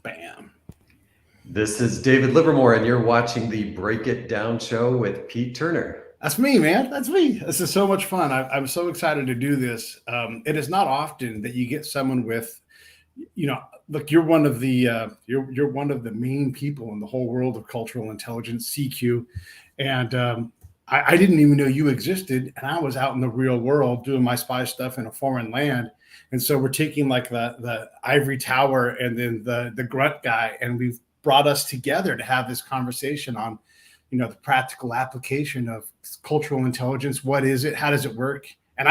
Bam. This is David Livermore, and you're watching the Break It Down show with Pete Turner. That's me, man. That's me. This is so much fun. I'm so excited to do this. It is not often that you get someone with, look, you're one of the you're one of the main people in the whole world of cultural intelligence, CQ, and I didn't even know you existed, and I was out in the real world doing my spy stuff in a foreign land, and so we're taking like the ivory tower and then the grunt guy, and we've brought us together to have this conversation on the practical application of cultural intelligence. What is it? How does it work? And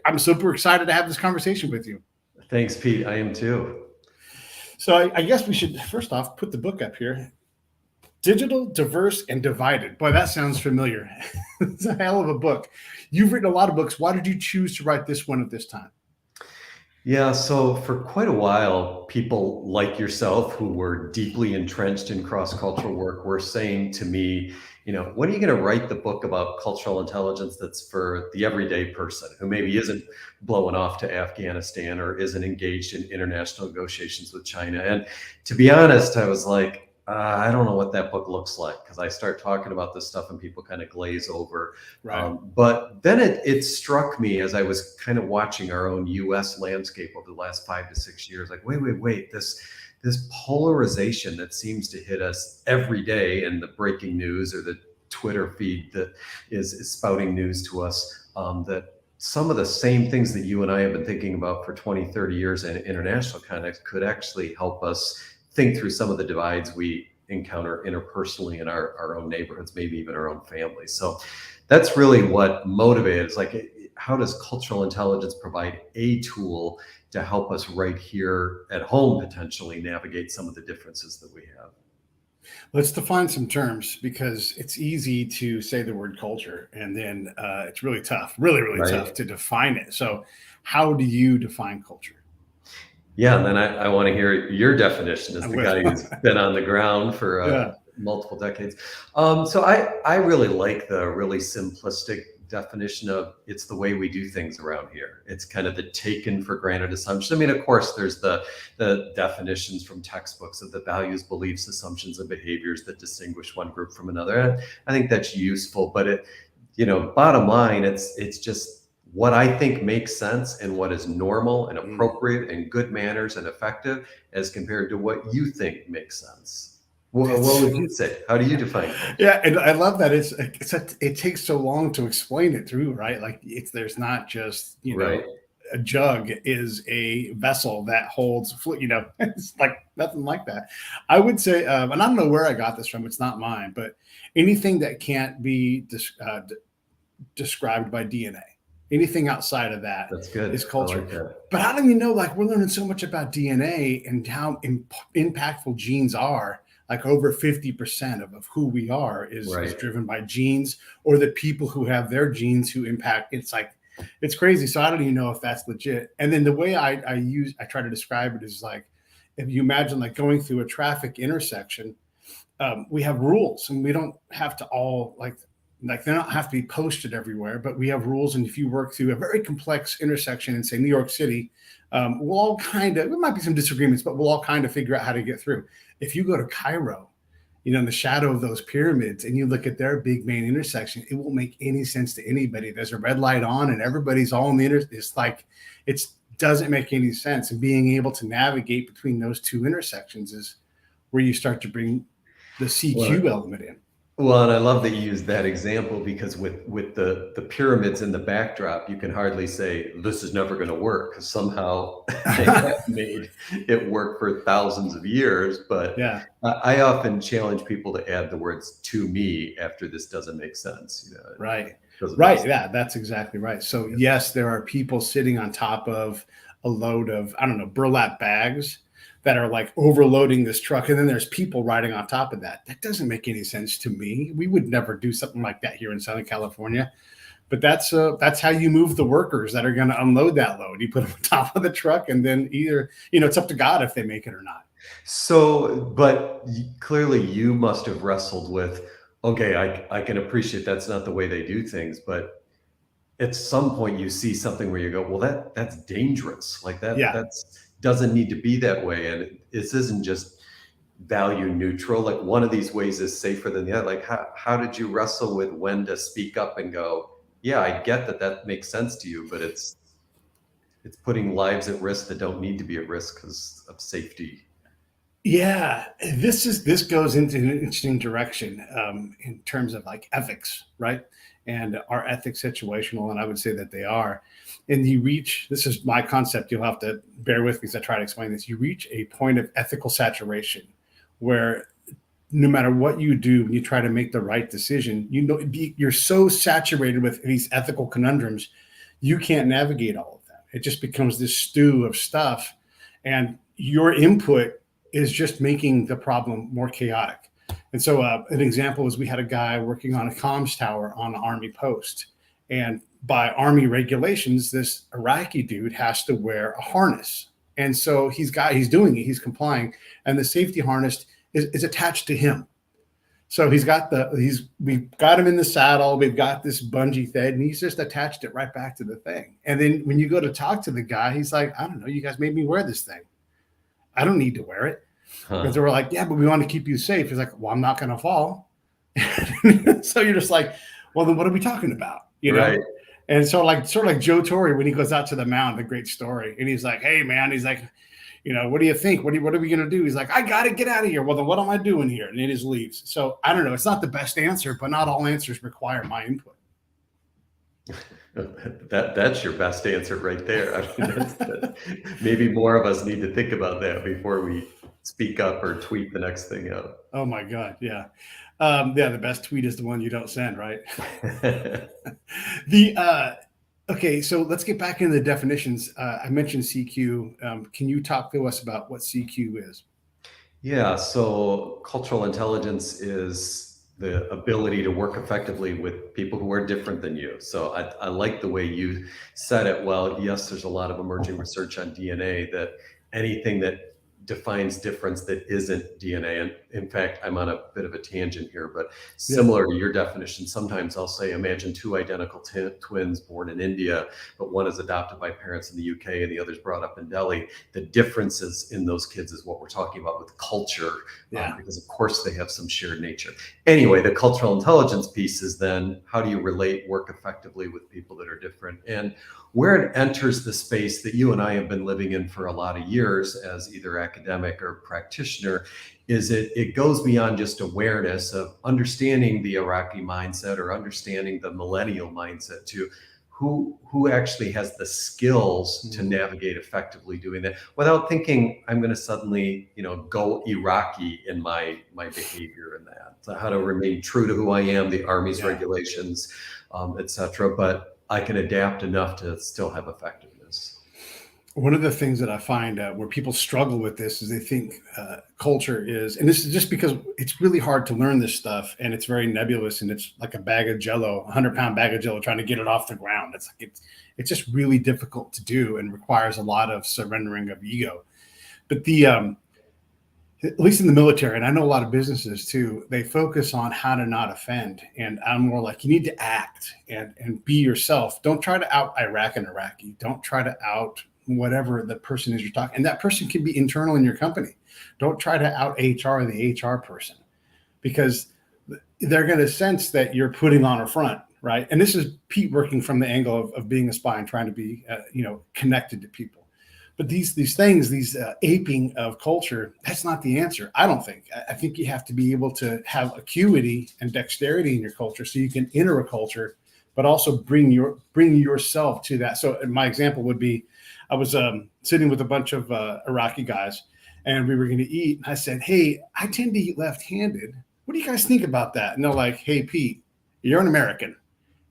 I'm super excited to have this conversation with you. Thanks, Pete. I am too. So I guess we should first off put the book up here. Digital, Diverse, and Divided. Boy, that sounds familiar. It's a hell of a book. You've written a lot of books. Why did you choose to write this one at this time? Yeah, so for quite a while, people like yourself who were deeply entrenched in cross-cultural work were saying to me, when are you going to write the book about cultural intelligence that's for the everyday person who maybe isn't blowing off to Afghanistan or isn't engaged in international negotiations with China? And to be honest, I was like, I don't know what that book looks like, because I start talking about this stuff and people kind of glaze over. Right. But then it struck me as I was kind of watching our own US landscape over the last 5 to 6 years, like, wait, this polarization that seems to hit us every day in the breaking news or the Twitter feed that is spouting news to us, that some of the same things that you and I have been thinking about for 20, 30 years in international context could actually help us think through some of the divides we encounter interpersonally in our own neighborhoods, maybe even our own families. So that's really what motivated. It's like, how does cultural intelligence provide a tool to help us right here at home potentially navigate some of the differences that we have? Let's define some terms, because it's easy to say the word culture and then it's really tough, really Right. tough to define it. So how do you define culture? Yeah, and then I want to hear your definition as the guy who's been on the ground for Yeah. multiple decades. So I really like the really simplistic definition of it's the way we do things around here. It's kind of the taken for granted assumption. I mean, of course, there's the definitions from textbooks of the values, beliefs, assumptions, and behaviors that distinguish one group from another. And I think that's useful, but bottom line, it's just what I think makes sense and what is normal and appropriate and good manners and effective as compared to what you think makes sense. What would you say? How do you define culture? Yeah, and I love that it takes so long to explain it through, right? Like there's not just Right. a jug is a vessel that holds it's like nothing like that. I would say, and I don't know where I got this from. It's not mine, but anything that can't be described by DNA. Anything outside of that That's good. is culture. I like that. But how do we know? Like, we're learning so much about DNA and how impactful genes are. Like over 50% of who we are is driven by genes, or the people who have their genes who impact. It's crazy. So I don't even know if that's legit. And then the way I try to describe it is like, if you imagine like going through a traffic intersection, we have rules, and we don't have to all like they don't have to be posted everywhere, but we have rules. And if you work through a very complex intersection in, say, New York City, we'll all there might be some disagreements, but we'll all kind of figure out how to get through. If you go to Cairo, in the shadow of those pyramids, and you look at their big main intersection, it won't make any sense to anybody. There's a red light on and everybody's all in the It's like, it doesn't make any sense. And being able to navigate between those two intersections is where you start to bring the CQ element in. Well, and I love that you use that example, because with the pyramids in the backdrop, you can hardly say this is never going to work, because somehow they have made it work for thousands of years. But yeah, I often challenge people to add the words "to me" after this doesn't make sense. Right. Right. Yeah, that's exactly right. So yes, there are people sitting on top of a load of, I don't know, burlap bags that are like overloading this truck, and then there's people riding on top of that. That doesn't make any sense to me. We would never do something like that here in Southern California. But that's how you move the workers that are going to unload that load. You put them on top of the truck, and then either it's up to God if they make it or not. So, but clearly you must have wrestled with, okay, I can appreciate that's not the way they do things, but at some point you see something where you go, well, that's dangerous. Like that doesn't need to be that way. And this isn't just value neutral? Like one of these ways is safer than the other. Like how did you wrestle with when to speak up and go, yeah, I get that makes sense to you, but it's putting lives at risk that don't need to be at risk because of safety. Yeah, this goes into an interesting direction in terms of like ethics, right? And our ethics situational, and I would say that they are. And you reach, this is my concept, you'll have to bear with me as I try to explain this. You reach a point of ethical saturation where no matter what you do, when you try to make the right decision, you're so saturated with these ethical conundrums, you can't navigate all of them. It just becomes this stew of stuff, and your input is just making the problem more chaotic. And so an example is we had a guy working on a comms tower on an Army post. And by Army regulations, this Iraqi dude has to wear a harness. And so he's doing it, he's complying. And the safety harness is attached to him. So we've got him in the saddle, we've got this bungee thread, and he's just attached it right back to the thing. And then when you go to talk to the guy, he's like, I don't know, you guys made me wear this thing. I don't need to wear it. Because they were like, yeah, but we want to keep you safe. He's like, well, I'm not going to fall. So you're just like, well, then what are we talking about? You know? Right. And so sort of like Joe Torre, when he goes out to the mound, the great story. And he's like, hey, man, he's like, you know, what do you think? What are we going to do? He's like, I got to get out of here. Well, then what am I doing here? And he just leaves. So I don't know. It's not the best answer, but not all answers require my input. That's your best answer right there. I mean, maybe more of us need to think about that before we speak up or tweet the next thing out. Oh my God. Yeah. The best tweet is the one you don't send, right? Okay, so let's get back into the definitions. I mentioned CQ. Can you talk to us about what CQ is? Yeah, so cultural intelligence is the ability to work effectively with people who are different than you. So I like the way you said it. Well, yes, there's a lot of emerging research on DNA that anything that defines difference that isn't DNA. And in fact, I'm on a bit of a tangent here, but similar to your definition, sometimes I'll say, imagine two identical twins born in India, but one is adopted by parents in the UK and the other's brought up in Delhi. The differences in those kids is what we're talking about with culture, because of course they have some shared nature. Anyway, the cultural intelligence piece is then how do you work effectively with people that are different? And where it enters the space that you and I have been living in for a lot of years as either academic or practitioner is it goes beyond just awareness of understanding the Iraqi mindset or understanding the millennial mindset to who actually has the skills to navigate effectively doing that without thinking I'm going to suddenly, go Iraqi in my behavior in that. So how to remain true to who I am, the Army's regulations, etc. But I can adapt enough to still have effectiveness. One of the things that I find where people struggle with this is they think culture is, and this is just because it's really hard to learn this stuff and it's very nebulous and it's like a bag of Jello, 100-pound bag of Jello trying to get it off the ground. It's just really difficult to do and requires a lot of surrendering of ego. But at least in the military, and I know a lot of businesses too, they focus on how to not offend. And I'm more like, you need to act and be yourself. Don't try to out Iraq and Iraqi. Don't try to out whatever the person is you're talking. And that person can be internal in your company. Don't try to out HR the HR person, because they're going to sense that you're putting on a front, right? And this is Pete working from the angle of being a spy and trying to be, connected to people. But these things, aping of culture, that's not the answer. I don't think. I think you have to be able to have acuity and dexterity in your culture so you can enter a culture, but also bring yourself to that. So my example would be, I was sitting with a bunch of Iraqi guys, and we were going to eat. And I said, hey, I tend to eat left-handed. What do you guys think about that? And they're like, hey, Pete, you're an American.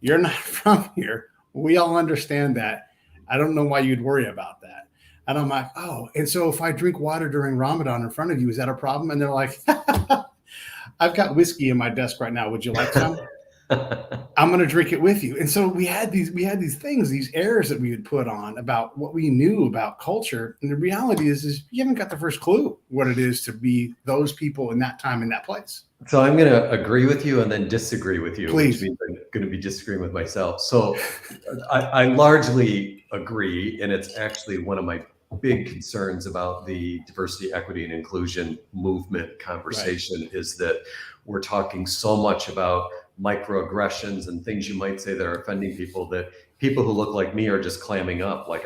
You're not from here. We all understand that. I don't know why you'd worry about that. And I'm like, oh, and so if I drink water during Ramadan in front of you, is that a problem? And they're like, I've got whiskey in my desk right now. Would you like some? I'm going to drink it with you. And so we had these things, these errors that we would put on about what we knew about culture. And the reality is you haven't got the first clue what it is to be those people in that time, in that place. So I'm going to agree with you and then disagree with you, Please. Which means I'm going to be disagreeing with myself. So I largely agree. And it's actually one of my big concerns about the diversity, equity, and inclusion movement conversation is that we're talking so much about microaggressions and things you might say that are offending people, that people who look like me are just clamming up. Like,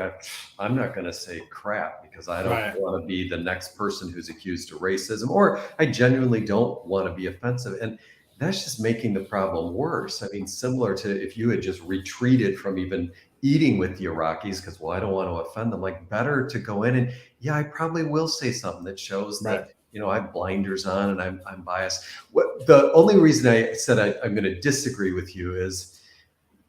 I'm not going to say crap because I don't want to be the next person who's accused of racism, or I genuinely don't want to be offensive. And that's just making the problem worse. I mean, similar to if you had just retreated from even eating with the Iraqis because, well, I don't want to offend them. Like, better to go in and, yeah, I probably will say something that shows that, I have blinders on and I'm biased. The only reason I said I'm going to disagree with you is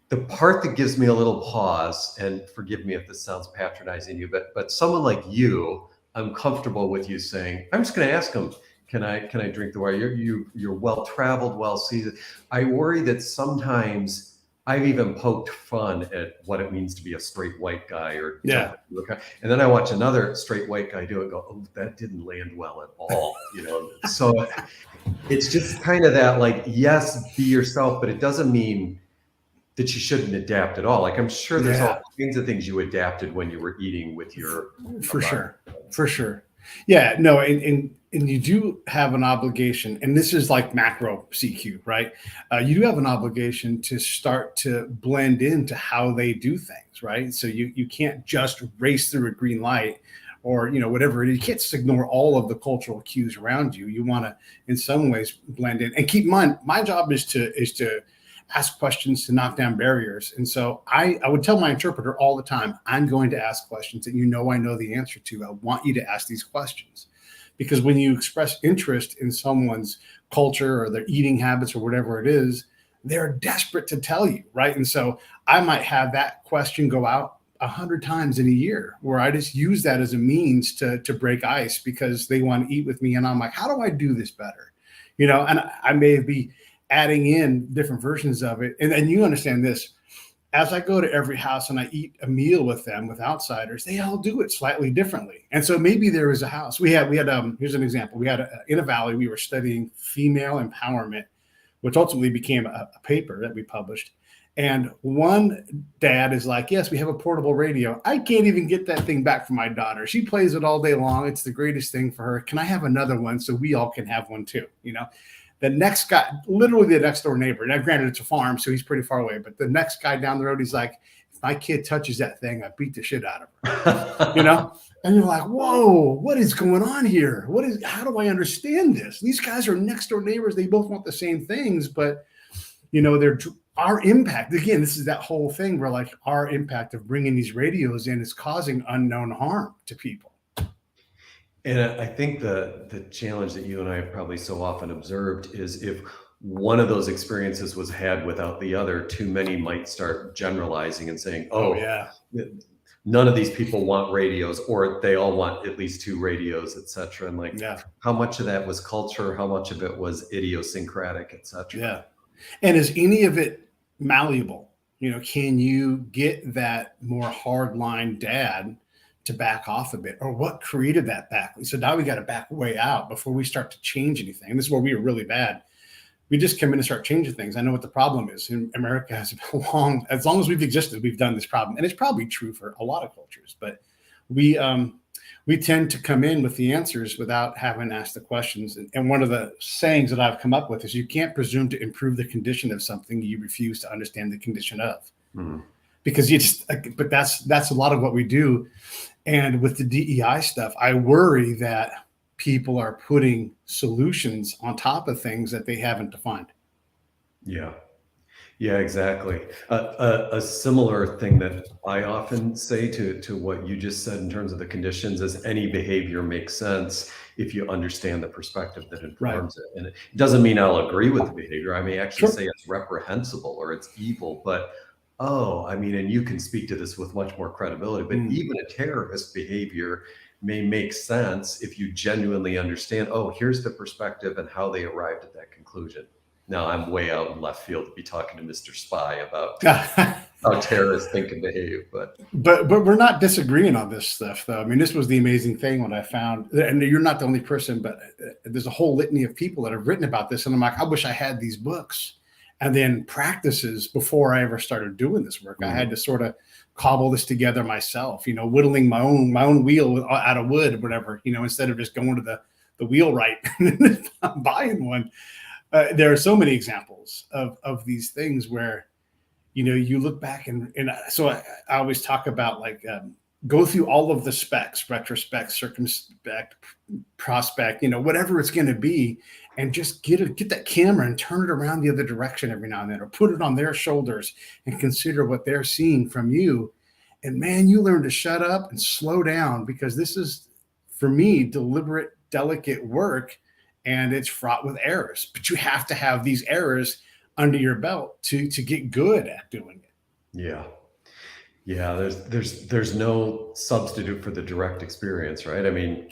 the part that gives me a little pause, and forgive me if this sounds patronizing you, but someone like you, I'm comfortable with you saying, I'm just going to ask them, can I drink the water? You're well traveled, well seasoned. I worry that sometimes I've even poked fun at what it means to be a straight white guy, and then I watch another straight white guy do it and go, oh, that didn't land well at all. So it's just kind of that, like, yes, be yourself, but it doesn't mean that you shouldn't adapt at all. Like, I'm sure there's all kinds of things you adapted when you were eating with your for sure. Yeah, no, and you do have an obligation, and this is like macro CQ, right? You do have an obligation to start to blend into how they do things, right? So you can't just race through a green light or whatever it is. You can't just ignore all of the cultural cues around you. You want to, in some ways, blend in. And keep in mind, my job is to ask questions, to knock down barriers. And so I would tell my interpreter all the time, I'm going to ask questions that I know the answer to. I want you to ask these questions. Because when you express interest in someone's culture or their eating habits or whatever it is, they're desperate to tell you, right? And so I might have that question go out 100 times in a year, where I just use that as a means to break ice because they want to eat with me. And I'm like, how do I do this better? And I may be adding in different versions of it. And you understand this, as I go to every house and I eat a meal with them, with outsiders, they all do it slightly differently. And so maybe there is a house we had, here's an example. We had in a valley, we were studying female empowerment, which ultimately became a paper that we published. And one dad is like, yes, we have a portable radio. I can't even get that thing back from my daughter. She plays it all day long. It's the greatest thing for her. Can I have another one so we all can have one too? The next guy, literally the next door neighbor. Now, granted, it's a farm, so he's pretty far away. But the next guy down the road, he's like, if my kid touches that thing, I beat the shit out of her. And you're like, whoa, what is going on here? How do I understand this? These guys are next door neighbors. They both want the same things, but our impact, again, this is that whole thing where, like, our impact of bringing these radios in is causing unknown harm to people. And I think the challenge that you and I have probably so often observed is, if one of those experiences was had without the other, too many might start generalizing and saying, none of these people want radios, or they all want at least 2 radios, et cetera. And like, how much of that was culture? How much of it was idiosyncratic, et cetera? Yeah. And is any of it malleable? Can you get that more hardline dad to back off a bit, or what created that back? So now we got to back way out before we start to change anything. And this is where we are really bad. We just come in and start changing things. I know what the problem is. In America has as long as we've existed, we've done this problem. And it's probably true for a lot of cultures, but we tend to come in with the answers without having asked the questions. And one of the sayings that I've come up with is, you can't presume to improve the condition of something you refuse to understand the condition of. Because but that's a lot of what we do. And with the DEI stuff, I worry that people are putting solutions on top of things that they haven't defined. Yeah, exactly. A similar thing that I often say to what you just said in terms of the conditions is, any behavior makes sense if you understand the perspective that informs it. And it doesn't mean I'll agree with the behavior. I may actually say it's reprehensible or it's evil, but and you can speak to this with much more credibility, but even a terrorist behavior may make sense if you genuinely understand, here's the perspective and how they arrived at that conclusion. Now, I'm way out in left field to be talking to Mr. Spy about how terrorists think and behave, but we're not disagreeing on this stuff, though. I mean, this was the amazing thing when I found, and you're not the only person, but there's a whole litany of people that have written about this, and I'm like, I wish I had these books. And then practices before I ever started doing this work. I had to sort of cobble this together myself, whittling my own wheel out of wood or whatever, instead of just going to the wheelwright and buying one. There are so many examples of these things where, you look back and so I always talk about like, go through all of the specs, retrospect, circumspect, prospect, whatever it's going to be, and just get that camera and turn it around the other direction every now and then, or put it on their shoulders and consider what they're seeing from you. And man, you learn to shut up and slow down, because this is, for me, deliberate, delicate work, and it's fraught with errors. But you have to have these errors under your belt to get good at doing it. Yeah. Yeah, there's no substitute for the direct experience, right? I mean,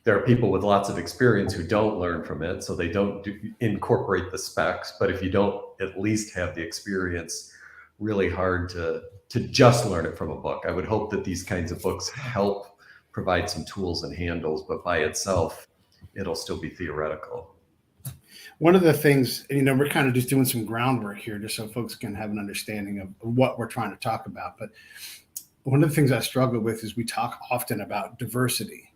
there are people with lots of experience who don't learn from it, so they don't incorporate the specs. But if you don't at least have the experience, really hard to just learn it from a book. I would hope that these kinds of books help provide some tools and handles, but by itself, it'll still be theoretical. One of the things, we're kind of just doing some groundwork here just so folks can have an understanding of what we're trying to talk about. But one of the things I struggle with is we talk often about diversity,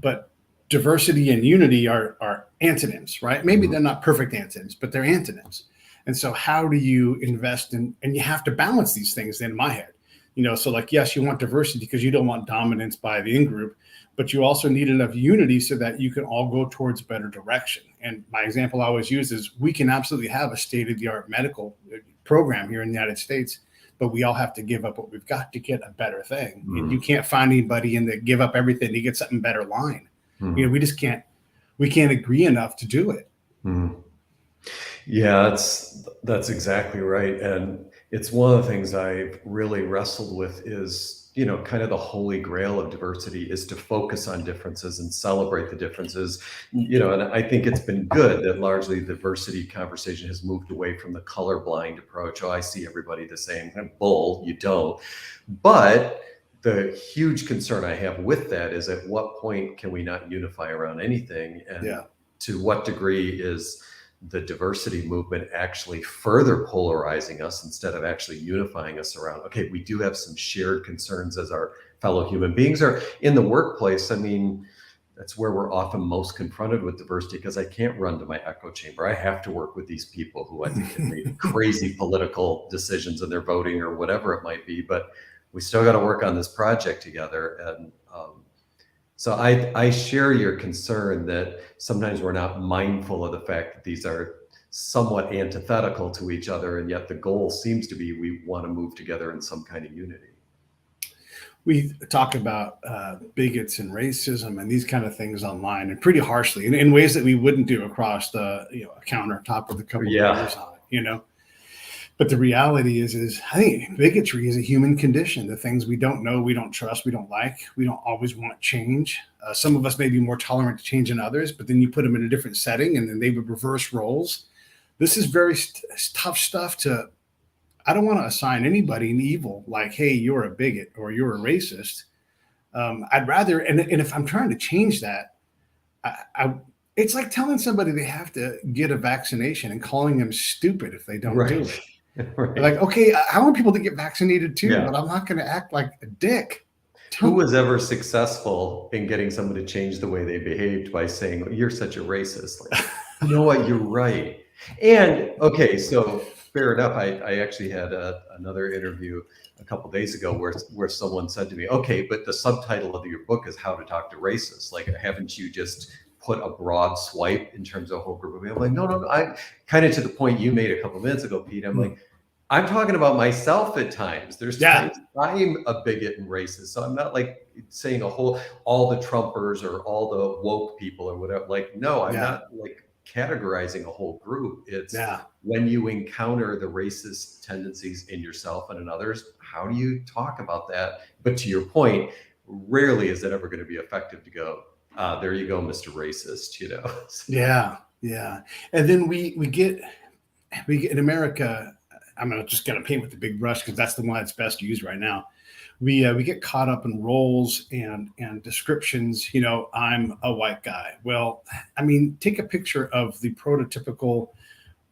but diversity and unity are antonyms, right? Maybe they're not perfect antonyms, but they're antonyms. And so how do you invest in, and you have to balance these things in my head, so like, yes, you want diversity because you don't want dominance by the in-group, but you also need enough unity so that you can all go towards a better direction. And my example I always use is, we can absolutely have a state-of-the-art medical program here in the United States, but we all have to give up what we've got to get a better thing. And you can't find anybody in the give up everything to get something better line. We just can't agree enough to do it. Yeah, that's exactly right. And it's one of the things I've really wrestled with is, kind of the holy grail of diversity is to focus on differences and celebrate the differences. And I think it's been good that largely the diversity conversation has moved away from the colorblind approach. Oh, I see everybody the same. Bull, you don't. But the huge concern I have with that is, at what point can we not unify around anything? And to what degree is the diversity movement actually further polarizing us instead of actually unifying us around, okay, we do have some shared concerns as our fellow human beings, or in the workplace. I mean, that's where we're often most confronted with diversity, because I can't run to my echo chamber. I have to work with these people who I think have made crazy political decisions in their voting or whatever it might be, but we still got to work on this project together. And so I share your concern that sometimes we're not mindful of the fact that these are somewhat antithetical to each other, and yet the goal seems to be we want to move together in some kind of unity. We talk about bigots and racism and these kind of things online, and pretty harshly, in ways that we wouldn't do across the a countertop with a couple of letters on it, But the reality is I think bigotry is a human condition. The things we don't know, we don't trust, we don't like, we don't always want change. Some of us may be more tolerant to change than others, but then you put them in a different setting and then they would reverse roles. This is very tough stuff I don't want to assign anybody an evil, like, hey, you're a bigot or you're a racist. I'd rather, and if I'm trying to change that, it's like telling somebody they have to get a vaccination and calling them stupid if they don't do it. Right. Like, okay, I want people to get vaccinated too, but I'm not going to act like a dick. Who was ever successful in getting someone to change the way they behaved by saying, oh, you're such a racist? Like, you know what? You're right. And okay, so fair enough. I actually had another interview a couple of days ago where someone said to me, okay, but the subtitle of your book is How to Talk to Racists. Like, haven't you just put a broad swipe in terms of a whole group of people? I'm like, no. I kind of, to the point you made a couple of minutes ago, Pete, I'm like, I'm talking about myself at times. There's times I'm a bigot and racist. So I'm not like saying all the Trumpers or all the woke people or whatever. Like, no, I'm not like categorizing a whole group. It's when you encounter the racist tendencies in yourself and in others, how do you talk about that? But to your point, rarely is it ever going to be effective to go, there you go, Mr. Racist, Yeah. And then we get in America, I'm just going to paint with the big brush because that's the one that's best used right now. We get caught up in roles and descriptions. I'm a white guy. Well, I mean, take a picture of the prototypical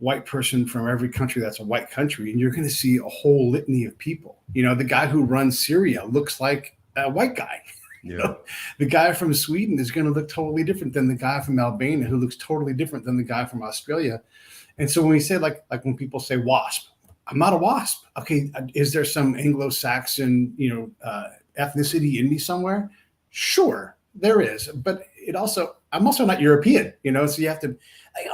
white person from every country that's a white country, and you're going to see a whole litany of people. The guy who runs Syria looks like a white guy. Yeah. The guy from Sweden is going to look totally different than the guy from Albania, who looks totally different than the guy from Australia. And so when we say like when people say WASP, I'm not a WASP. Okay, is there some Anglo-Saxon ethnicity in me somewhere? Sure, there is, but I'm also not European. So you have to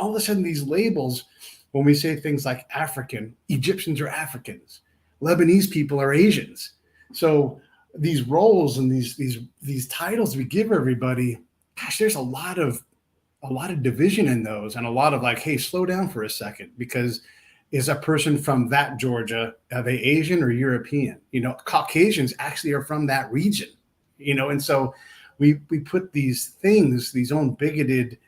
all of a sudden these labels. When we say things like African, Egyptians are Africans, Lebanese people are Asians. So these roles and these titles we give everybody, gosh, there's a lot of division in those, and a lot of like, hey, slow down for a second, because is a person from that Georgia, are they Asian or European? Caucasians actually are from that region, and so we put these things, these own bigoted,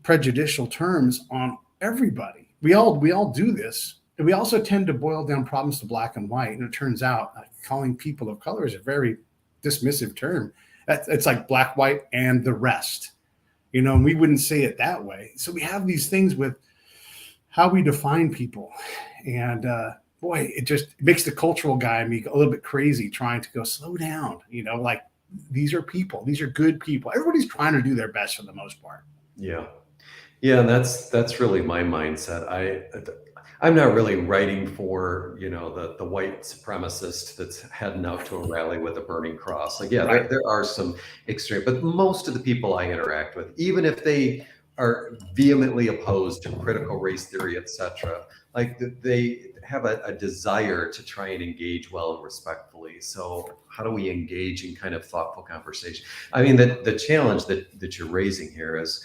prejudicial terms on everybody. We all do this. And we also tend to boil down problems to black and white. And it turns out calling people of color is a very dismissive term. It's like black, white, and the rest. And we wouldn't say it that way. So we have these things with how we define people. And boy, it makes the cultural guy in me a little bit crazy, trying to go slow down. Like, these are people. These are good people. Everybody's trying to do their best for the most part. Yeah. Yeah, and that's really my mindset. I'm not really writing for the white supremacist that's heading out to a rally with a burning cross. Like, yeah, Right. there are some extreme, but most of the people I interact with, even if they are vehemently opposed to critical race theory, etc., like they have a desire to try and engage well and respectfully. So how do we engage in kind of thoughtful conversation? I mean, the challenge that you're raising here is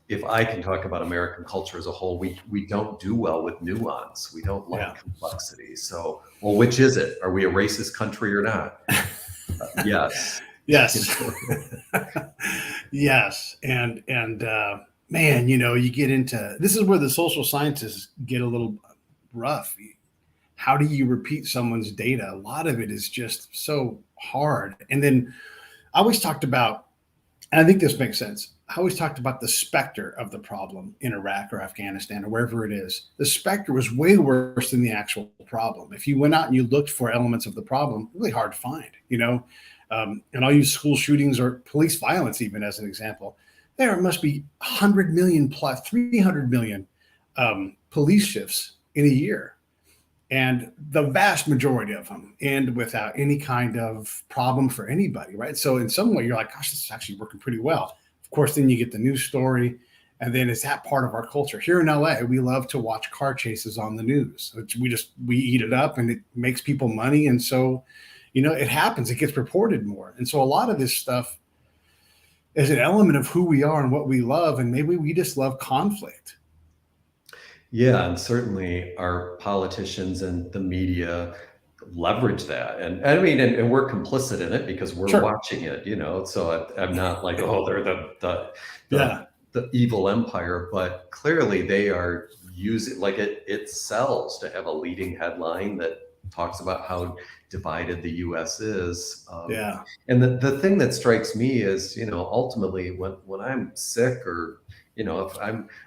if I can talk about American culture as a whole, we don't do well with nuance. We don't like complexity. So, well, which is it? Are we a racist country or not? Yes. Yes. Yes. And man, you get into, this is where the social scientists get a little rough. How do you repeat someone's data? A lot of it is just so hard. And then I always talked about, and I think this makes sense, I always talked about the specter of the problem in Iraq or Afghanistan or wherever it is. The specter was way worse than the actual problem. If you went out and you looked for elements of the problem, really hard to find, and I'll use school shootings or police violence even as an example. There must be 100 million plus 300 million police shifts in a year. And the vast majority of them end without any kind of problem for anybody, right? So in some way, you're like, gosh, this is actually working pretty well. Of course, then you get the news story, and then is that part of our culture? Here in LA, we love to watch car chases on the news. We eat it up, and it makes people money. And so, it happens. It gets reported more. And so a lot of this stuff is an element of who we are and what we love, and maybe we just love conflict. Yeah, and certainly our politicians and the media leverage that, and I mean, and we're complicit in it because we're watching it, So I'm not like, oh, they're the evil empire, but clearly they are using, like, it sells to have a leading headline that talks about how divided the U.S. is. And the thing that strikes me is, ultimately when I'm sick or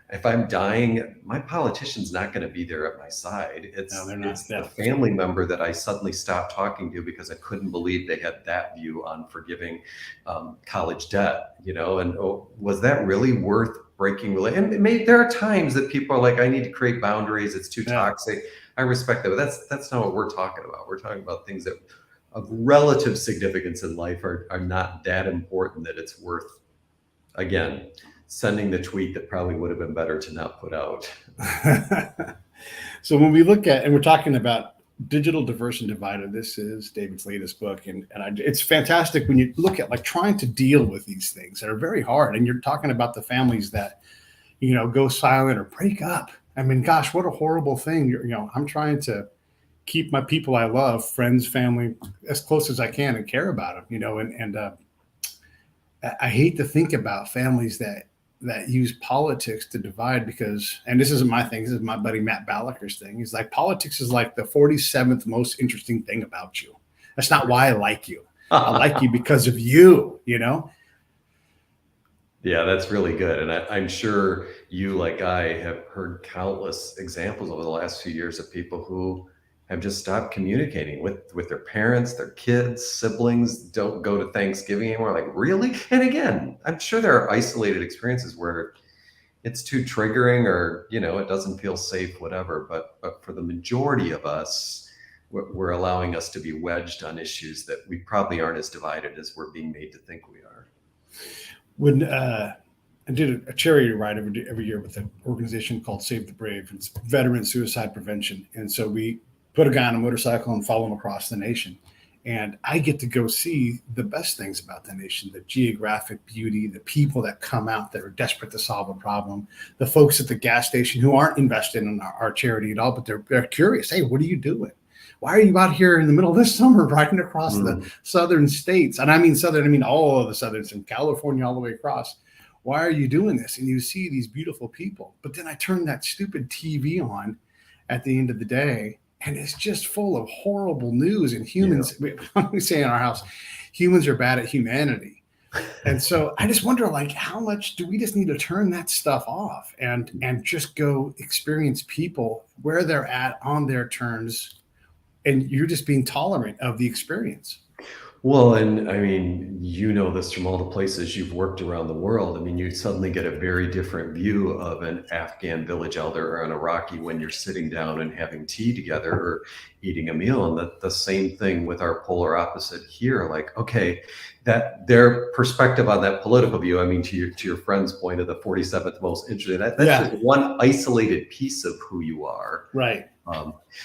if I'm dying, my politician's not going to be there at my side. It's the family member that I suddenly stopped talking to because I couldn't believe they had that view on forgiving college debt, and was that really worth breaking? And there are times that people are like, I need to create boundaries. It's too toxic. I respect that, but that's not what we're talking about. We're talking about things that of relative significance in life are not that important that it's worth, again, sending the tweet that probably would have been better to not put out. So when we look at, and we're talking about Digital Diverse and Divided, this is David's latest book. And it's fantastic when you look at like trying to deal with these things that are very hard. And you're talking about the families that, go silent or break up. I mean, gosh, what a horrible thing. I'm trying to keep my people I love, friends, family, as close as I can and care about them, and I hate to think about families that use politics to divide because, and this isn't my thing, this is my buddy Matt Balliker's thing. He's like, politics is like the 47th most interesting thing about you. That's not why I like you. I like you because of you, Yeah, that's really good. And I'm sure you, like I, have heard countless examples over the last few years of people who have just stopped communicating with their parents, their kids, siblings, don't go to Thanksgiving anymore. Like, really? And again, I'm sure there are isolated experiences where it's too triggering or, it doesn't feel safe, whatever. But for the majority of us, we're allowing us to be wedged on issues that we probably aren't as divided as we're being made to think we are. When I did a charity ride every year with an organization called Save the Brave. It's veteran suicide prevention. And so we put a guy on a motorcycle and follow him across the nation. And I get to go see the best things about the nation, the geographic beauty, the people that come out that are desperate to solve a problem, the folks at the gas station who aren't invested in our charity at all, but they're curious. Hey, what are you doing? Why are you out here in the middle of this summer riding across the southern states? And I mean southern, I mean all of the southerns, from California all the way across. Why are you doing this? And you see these beautiful people. But then I turn that stupid TV on at the end of the day, and it's just full of horrible news. And humans, we say in our house, humans are bad at humanity. And so I just wonder, like, how much do we just need to turn that stuff off and just go experience people where they're at on their terms, and you're just being tolerant of the experience. Well, and I mean, this from all the places you've worked around the world. I mean, you suddenly get a very different view of an Afghan village elder or an Iraqi when you're sitting down and having tea together or eating a meal. And the same thing with our polar opposite here. Like, okay, that their perspective on that political view, I mean, to your friend's point of the 47th most interesting, that's just one isolated piece of who you are. Right.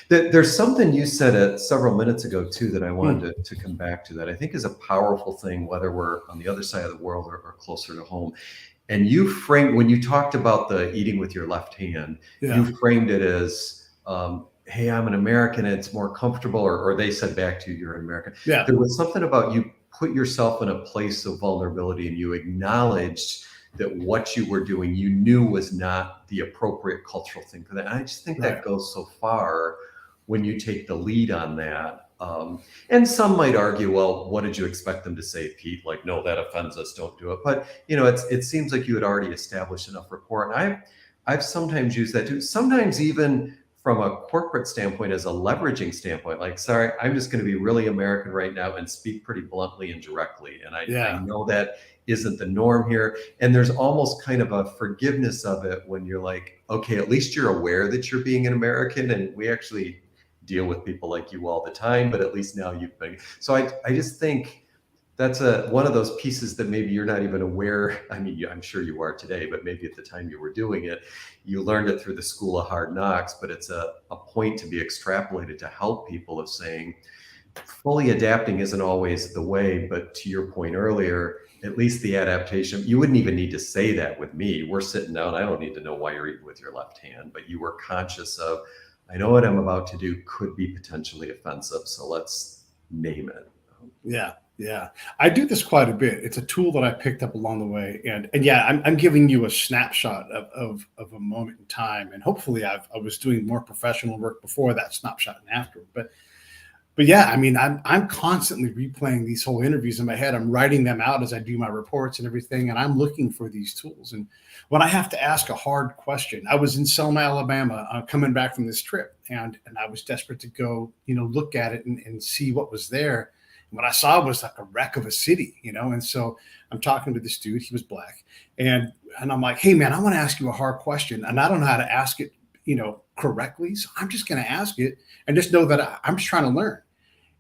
There's something you said several minutes ago too that I wanted to come back to that I think is a powerful thing, whether we're on the other side of the world or closer to home. And you framed, when you talked about the eating with your left hand, you framed it as, hey, I'm an American, and it's more comfortable, or they said back to you, you're an American. Yeah. There was something about you put yourself in a place of vulnerability and you acknowledged that what you were doing, you knew was not the appropriate cultural thing for that. And I just think that goes so far when you take the lead on that. And some might argue, well, what did you expect them to say, Pete? Like, no, that offends us, don't do it. But, it seems like you had already established enough rapport. And I've sometimes used that too. Sometimes even from a corporate standpoint, as a leveraging standpoint, like, sorry, I'm just going to be really American right now and speak pretty bluntly and directly. And I know that isn't the norm here. And there's almost kind of a forgiveness of it when you're like, okay, at least you're aware that you're being an American, and we actually deal with people like you all the time, but at least now you've been. So I just think that's one of those pieces that maybe you're not even aware. I mean, I'm sure you are today, but maybe at the time you were doing it, you learned it through the school of hard knocks, but it's a point to be extrapolated to help people of saying, fully adapting isn't always the way, but to your point earlier, at least the adaptation, you wouldn't even need to say that with me. We're sitting down. I don't need to know why you're eating with your left hand, but you were conscious of, I know what I'm about to do could be potentially offensive. So let's name it. Yeah. Yeah. I do this quite a bit. It's a tool that I picked up along the way. And yeah, I'm giving you a snapshot of a moment in time. And hopefully I was doing more professional work before that snapshot and after. But yeah, I mean, I'm constantly replaying these whole interviews in my head. I'm writing them out as I do my reports and everything, and I'm looking for these tools. And when I have to ask a hard question, I was in Selma, Alabama, coming back from this trip, and I was desperate to go, look at it and see what was there. And what I saw was like a wreck of a city, And so I'm talking to this dude. He was black, and I'm like, hey man, I want to ask you a hard question, and I don't know how to ask it, correctly. So I'm just going to ask it and just know that I'm just trying to learn.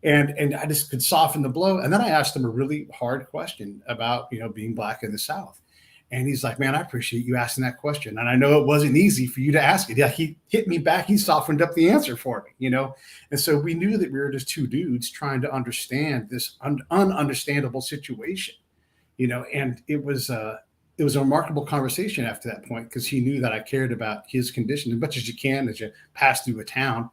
And I just could soften the blow. And then I asked him a really hard question about, being black in the South. And he's like, man, I appreciate you asking that question. And I know it wasn't easy for you to ask it. Yeah, he hit me back. He softened up the answer for me, And so we knew that we were just two dudes trying to understand this ununderstandable situation, and it was a remarkable conversation after that point, because he knew that I cared about his condition as much as you can as you pass through a town.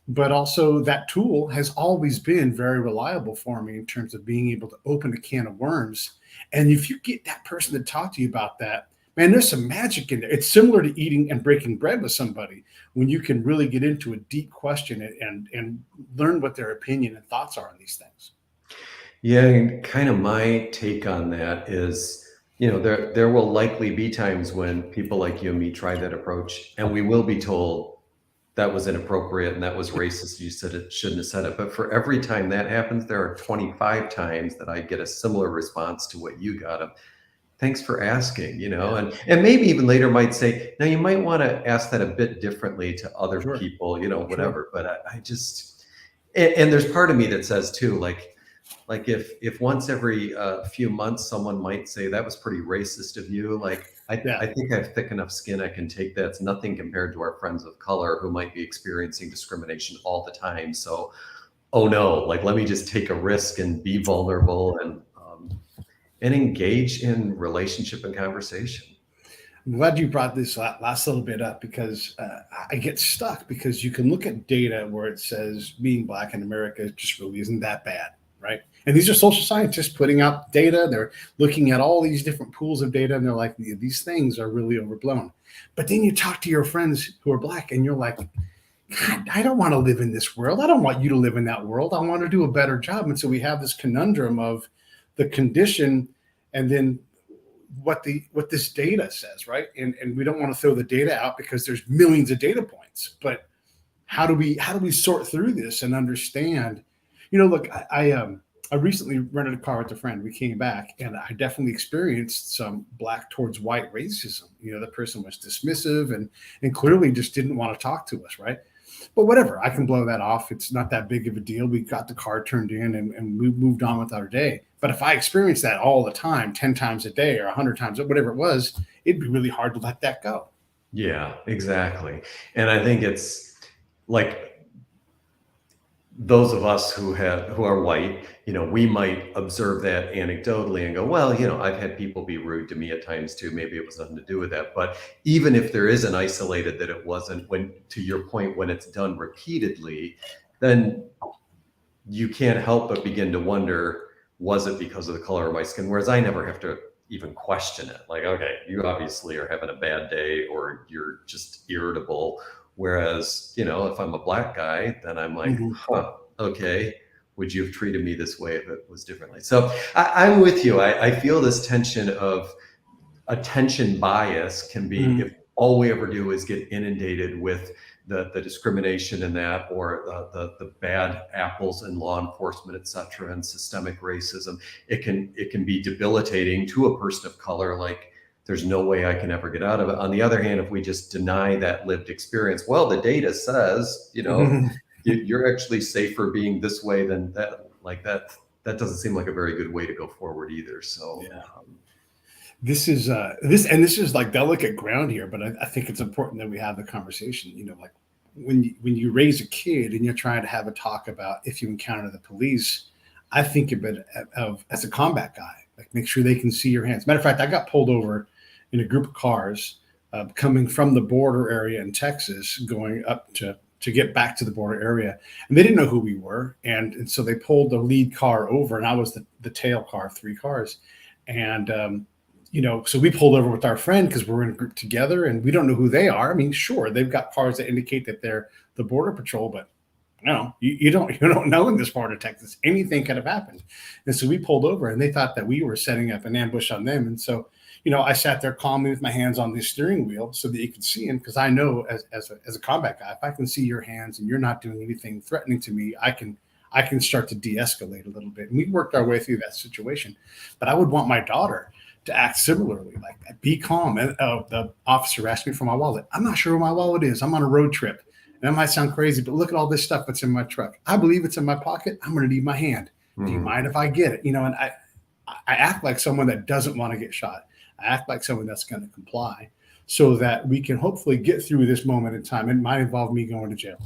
But also that tool has always been very reliable for me in terms of being able to open a can of worms. And if you get that person to talk to you about that, man, there's some magic in there. It's similar to eating and breaking bread with somebody when you can really get into a deep question and learn what their opinion and thoughts are on these things. Yeah, and kind of my take on that is there will likely be times when people like you and me try that approach, and we will be told that was inappropriate and that was racist. You said it, shouldn't have said it. But for every time that happens, there are 25 times that I get a similar response to what you got of, thanks for asking, and maybe even later might say, now you might want to ask that a bit differently to other Sure. people, whatever. Sure. But I just, and there's part of me that says too, like if once every few months someone might say that was pretty racist of you, like I think I have thick enough skin, I can take that. It's nothing compared to our friends of color who might be experiencing discrimination all the time. So, oh no, like let me just take a risk and be vulnerable and engage in relationship and conversation. I'm glad you brought this last little bit up, because I get stuck, because you can look at data where it says being Black in America just really isn't that bad, right? And these are social scientists putting out data. They're looking at all these different pools of data, and they're like, these things are really overblown. But then you talk to your friends who are Black, and you're like, God, I don't want to live in this world. I don't want you to live in that world. I want to do a better job. And so we have this conundrum of the condition, and then what this data says, right? And we don't want to throw the data out because there's millions of data points. But how do we sort through this and understand? Look, I recently rented a car with a friend. We came back, and I definitely experienced some Black towards white racism. The person was dismissive and clearly just didn't want to talk to us, right? But whatever, I can blow that off. It's not that big of a deal. We got the car turned in, and we moved on with our day. But if I experienced that all the time, 10 times a day or 100 times, whatever it was, it'd be really hard to let that go. Yeah, exactly. And I think it's like those of us who are white, we might observe that anecdotally and go, well, I've had people be rude to me at times too. Maybe it was nothing to do with that. But even if there is an isolated that it wasn't, when, to your point, when it's done repeatedly, then you can't help but begin to wonder, was it because of the color of my skin? Whereas I never have to even question it. Like, okay, you obviously are having a bad day, or you're just irritable. Whereas, if I'm a Black guy, then I'm like, okay, would you have treated me this way if it was differently? So I'm with you. I feel this tension of attention bias can be, if all we ever do is get inundated with the discrimination in that, or the bad apples in law enforcement, et cetera, and systemic racism, it can be debilitating to a person of color. Like, there's no way I can ever get out of it. On the other hand, if we just deny that lived experience, well, the data says, you're actually safer being this way than that. Like that doesn't seem like a very good way to go forward either. So yeah. This is like delicate ground here, but I think it's important that we have the conversation. Like when you raise a kid and you're trying to have a talk about if you encounter the police, I think of it as a combat guy. Like, make sure they can see your hands. Matter of fact, I got pulled over in a group of cars coming from the border area in Texas, going up to get back to the border area, and they didn't know who we were, and so they pulled the lead car over, and I was the tail car of 3 cars, and so we pulled over with our friend because we're in a group together, and we don't know who they are. I mean, sure, they've got cars that indicate that they're the border patrol, but you don't know in this part of Texas. Anything could have happened. And so we pulled over, and they thought that we were setting up an ambush on them. And so, I sat there calmly with my hands on the steering wheel so that you could see them, because I know as a combat guy, if I can see your hands and you're not doing anything threatening to me, I can start to de-escalate a little bit. And we worked our way through that situation. But I would want my daughter to act similarly, like, be calm. And the officer asked me for my wallet. I'm not sure where my wallet is. I'm on a road trip. That might sound crazy, but look at all this stuff that's in my truck. I believe it's in my pocket. I'm going to need my hand. Do you mind if I get it? And I act like someone that doesn't want to get shot. I act like someone that's going to comply, so that we can hopefully get through this moment in time. It might involve me going to jail.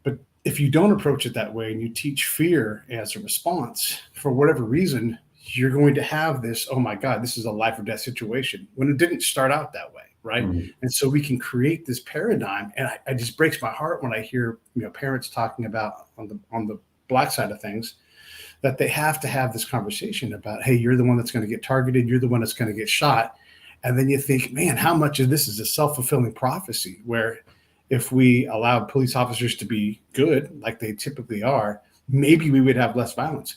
But if you don't approach it that way and you teach fear as a response, for whatever reason, you're going to have this, oh my God, this is a life or death situation, when it didn't start out that way. Right. And so we can create this paradigm. And it just breaks my heart when I hear, parents talking about on the Black side of things, that they have to have this conversation about, hey, you're the one that's going to get targeted. You're the one that's going to get shot. And then you think, man, how much of this is a self-fulfilling prophecy, where if we allowed police officers to be good, like they typically are, maybe we would have less violence.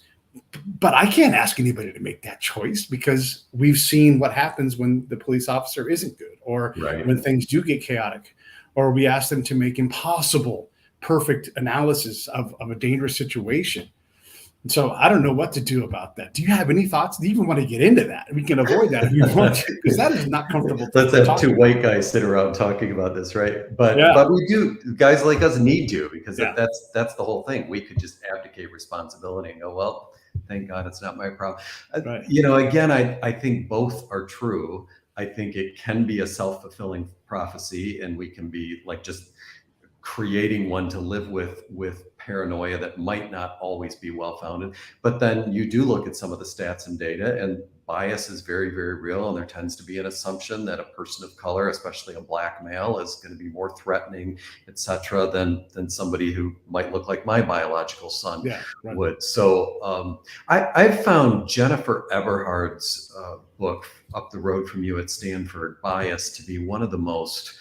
but I can't ask anybody to make that choice, because we've seen what happens when the police officer isn't good, or when things do get chaotic, or we ask them to make impossible, perfect analysis of a dangerous situation. And so I don't know what to do about that. Do you have any thoughts? Do you even want to get into that? We can avoid that if you want to, because that is not comfortable. Let's have two white guys sit around talking about this, right? But we do, guys like us need to, because that's the whole thing. We could just abdicate responsibility and go, well, thank God it's not my problem. Again, I think both are true. I think it can be a self-fulfilling prophecy, and we can be like just creating one to live with paranoia that might not always be well-founded. But then you do look at some of the stats and data, and bias is very, very real. And there tends to be an assumption that a person of color, especially a Black male, is going to be more threatening, et cetera, than somebody who might look like my biological son would. So I've found Jennifer Eberhard's book, Up the Road from You at Stanford, Bias, to be one of the most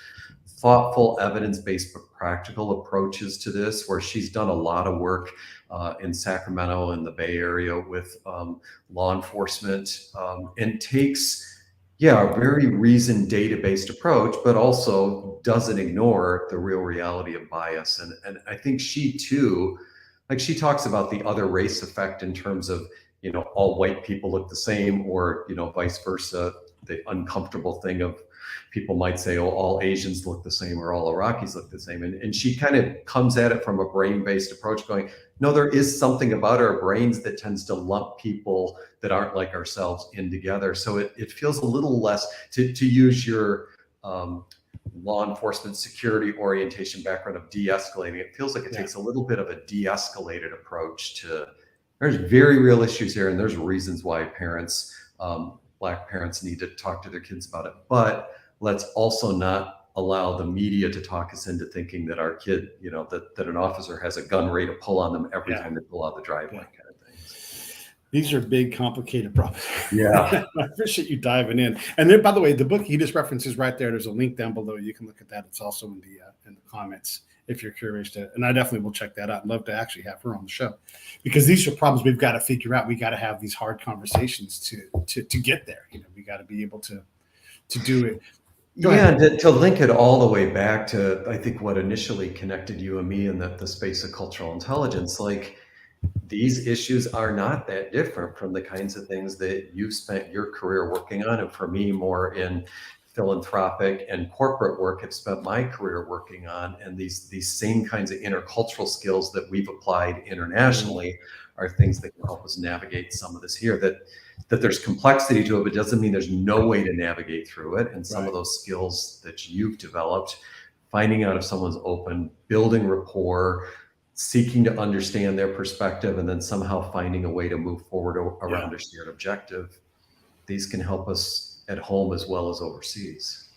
thoughtful, evidence-based, but practical approaches to this, where she's done a lot of work in Sacramento and the Bay Area with law enforcement, and takes, a very reasoned, data-based approach, but also doesn't ignore the real reality of bias. And I think she too, like, she talks about the other race effect in terms of, all white people look the same, or, vice versa, the uncomfortable thing of people might say, oh, all Asians look the same, or all Iraqis look the same. And she kind of comes at it from a brain-based approach, going, no, there is something about our brains that tends to lump people that aren't like ourselves in together. So it feels a little less, to use your law enforcement security orientation background of de-escalating, it feels like it takes a little bit of a de-escalated approach to, there's very real issues here, and there's reasons why parents, Black parents, need to talk to their kids about it. But let's also not allow the media to talk us into thinking that our kid, that an officer has a gun ready to pull on them every time they pull out the driveway, kind of thing. These are big, complicated problems. Yeah. I appreciate you diving in. And then, by the way, the book he just references right there, there's a link down below. You can look at that. It's also in the comments if you're curious to. And I definitely will check that out. I'd love to actually have her on the show, because these are problems we've got to figure out. We got to have these hard conversations to get there. We got to be able to do it. And to link it all the way back to, I think, what initially connected you and me in the space of cultural intelligence, like, these issues are not that different from the kinds of things that you've spent your career working on. And for me, more in philanthropic and corporate work, have spent my career working on. And these same kinds of intercultural skills that we've applied internationally are things that can help us navigate some of this here. That there's complexity to it, but doesn't mean there's no way to navigate through it. And some of those skills that you've developed, finding out if someone's open, building rapport, seeking to understand their perspective, and then somehow finding a way to move forward around a shared objective, these can help us at home as well as overseas.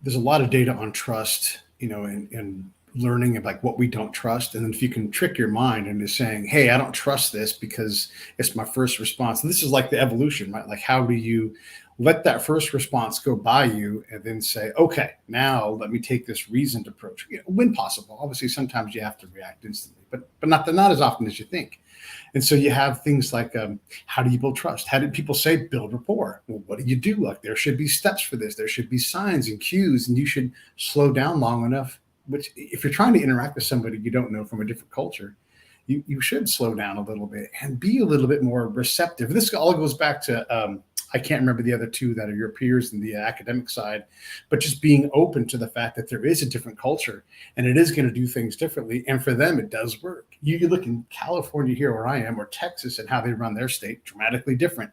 There's a lot of data on trust, and learning of like what we don't trust. And then if you can trick your mind into saying, hey, I don't trust this because it's my first response. And this is like the evolution, right? Like, how do you let that first response go by you and then say, okay, now let me take this reasoned approach, when possible. Obviously, sometimes you have to react instantly, but not as often as you think. And so you have things like, how do you build trust? How did people say build rapport? Well, what do you do? Like, there should be steps for this. There should be signs and cues, and you should slow down long enough. Which, if you're trying to interact with somebody you don't know from a different culture, you should slow down a little bit and be a little bit more receptive. This all goes back to, I can't remember the other two that are your peers in the academic side, but just being open to the fact that there is a different culture and it is going to do things differently. And for them, it does work. You look in California here where I am, or Texas, and how they run their state, dramatically different.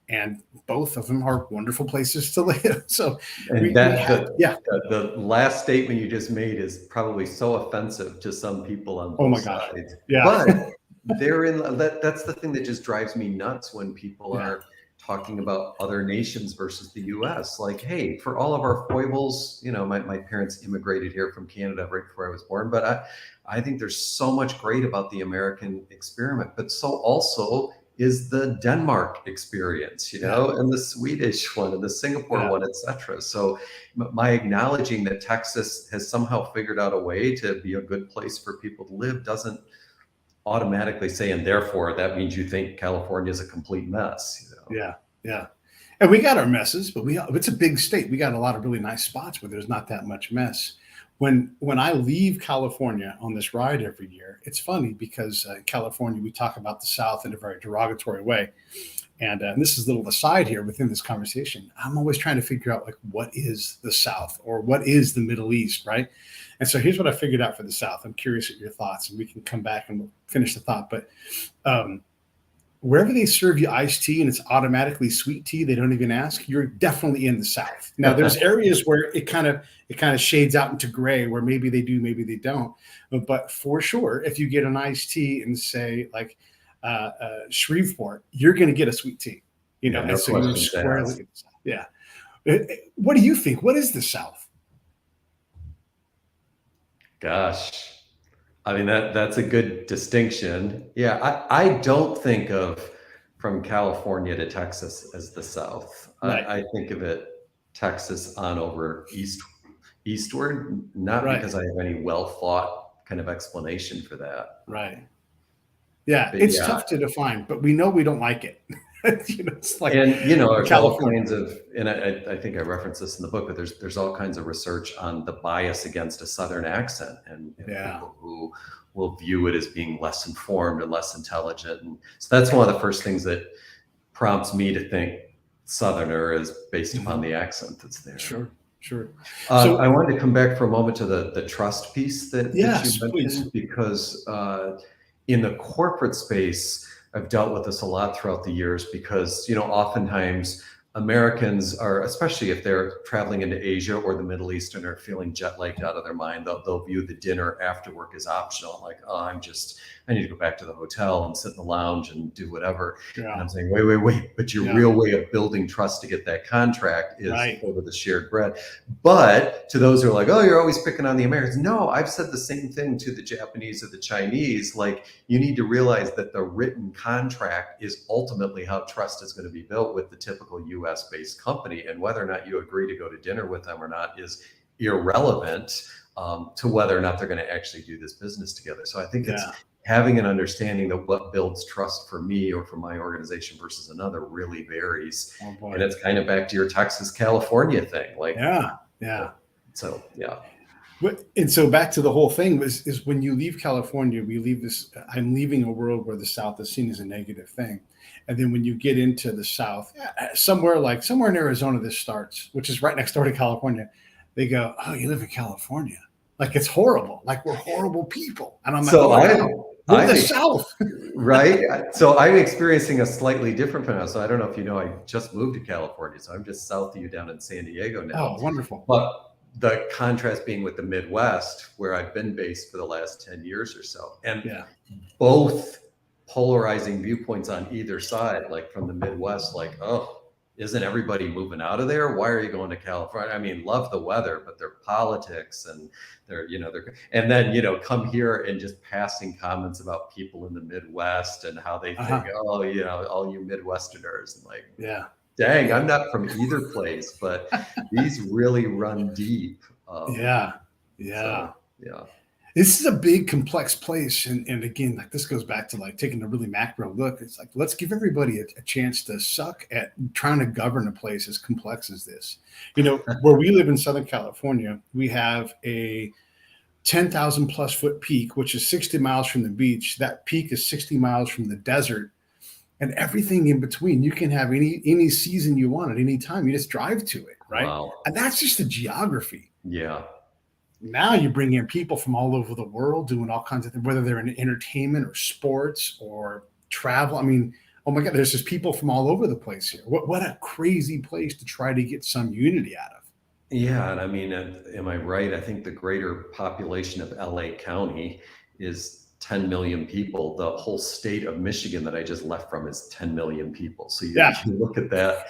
And both of them are wonderful places to live. So, the last statement you just made is probably so offensive to some people on both sides. Yeah. But that's the thing that just drives me nuts when people are talking about other nations versus the U.S. Like, hey, for all of our foibles, my parents immigrated here from Canada right before I was born, but I think there's so much great about the American experiment, but so also is the Denmark experience, and the Swedish one and the Singapore one, et cetera. So my acknowledging that Texas has somehow figured out a way to be a good place for people to live doesn't automatically say, and therefore that means you think California is a complete mess. Yeah, yeah. And we got our messes, but it's a big state. We got a lot of really nice spots where there's not that much mess. When I leave California on this ride every year, it's funny because in California we talk about the South in a very derogatory way, and this is a little aside here within this conversation. I'm always trying to figure out like what is the South or what is the Middle East, right? And so here's what I figured out for the South. I'm curious at your thoughts, and we can come back and we'll finish the thought. But wherever they serve you iced tea and it's automatically sweet tea, they don't even ask, you're definitely in the South. Now there's areas where it kind of shades out into gray where maybe they do, maybe they don't. But for sure, if you get an iced tea and say like Shreveport, you're going to get a sweet tea, No and so you're squarely in the South. Yeah. What do you think? What is the South? Gosh. I mean, that's a good distinction. Yeah, I don't think of from California to Texas as the South. Right. I think of it Texas on over eastward, not Right. because I have any well thought kind of explanation for that. Right. Yeah, But it's yeah. tough to define, but we know we don't like it. It's like, And there's all California. kinds of, and I think I referenced this in the book, but there's all kinds of research on the bias against a Southern accent and Yeah. people who will view it as being less informed and less intelligent. And so that's one of the first things that prompts me to think Southerner is based upon the accent that's there. Sure. So I wanted to come back for a moment to the trust piece that Yes, you mentioned, because in the corporate space, I've dealt with this a lot throughout the years because, oftentimes Americans are, especially if they're traveling into Asia or the Middle East and are feeling jet lagged out of their mind, they'll view the dinner after work as optional. Like, oh, I need to go back to the hotel and sit in the lounge and do whatever. Yeah. And I'm saying, wait, but your real way of building trust to get that contract is over the shared bread. But to those who are like, oh, you're always picking on the Americans. No, I've said the same thing to the Japanese or the Chinese. Like, you need to realize that the written contract is ultimately how trust is going to be built with the typical US based company. And whether or not you agree to go to dinner with them or not is irrelevant to whether or not they're going to actually do this business together. So I think it's having an understanding that what builds trust for me or for my organization versus another really varies. And it's kind of back to your Texas, California thing. Like, yeah. So, yeah. And so back to the whole thing is when you leave California, we leave this, I'm leaving a world where the South is seen as a negative thing. And then when you get into the South, somewhere in Arizona, this starts, which is right next door to California, they go, oh, you live in California. Like, it's horrible. Like, we're horrible people. And I'm like, we're the South. Right. So I'm experiencing a slightly different phenomenon. So I don't know if you know, I just moved to California. So I'm just south of you down in San Diego now. Oh, wonderful. But the contrast being with the Midwest, where I've been based for the last 10 years or so. And both polarizing viewpoints on either side, like from the Midwest, like, oh, isn't everybody moving out of there? Why are you going to California? I mean, love the weather, but their politics and and then, come here and just passing comments about people in the Midwest and how they think, oh, all you Midwesterners, and like, dang, I'm not from either place, but these really run deep. This is a big, complex place. And again, like, this goes back to like taking a really macro look. It's like, let's give everybody a chance to suck at trying to govern a place as complex as this. Where we live in Southern California, we have a 10,000 plus foot peak, which is 60 miles from the beach. That peak is 60 miles from the desert. And everything in between, you can have any season you want at any time. You just drive to it, right? Wow. And that's just the geography. Yeah. Now you bring in people from all over the world doing all kinds of things, whether they're in entertainment or sports or travel. I mean, oh my God, there's just people from all over the place here. What a crazy place to try to get some unity out of. Yeah. And I mean, am I right? I think the greater population of LA County is 10 million people. The whole state of Michigan that I just left from is 10 million people. So you look at that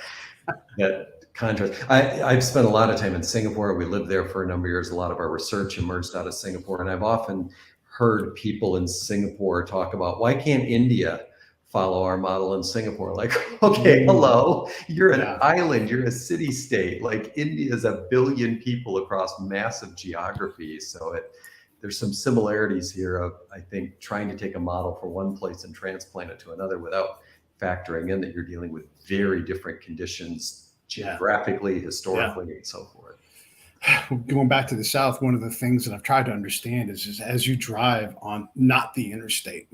contrast. I've spent a lot of time in Singapore. We lived there for a number of years. A lot of our research emerged out of Singapore. And I've often heard people in Singapore talk about, why can't India follow our model in Singapore? Like, okay, hello, you're an island, you're a city state. Like, India is 1 billion people across massive geography. So there's some similarities here of, I think, trying to take a model for one place and transplant it to another without factoring in that you're dealing with very different conditions geographically, historically, and so forth. Going back to the South, one of the things that I've tried to understand is as you drive on not the interstate,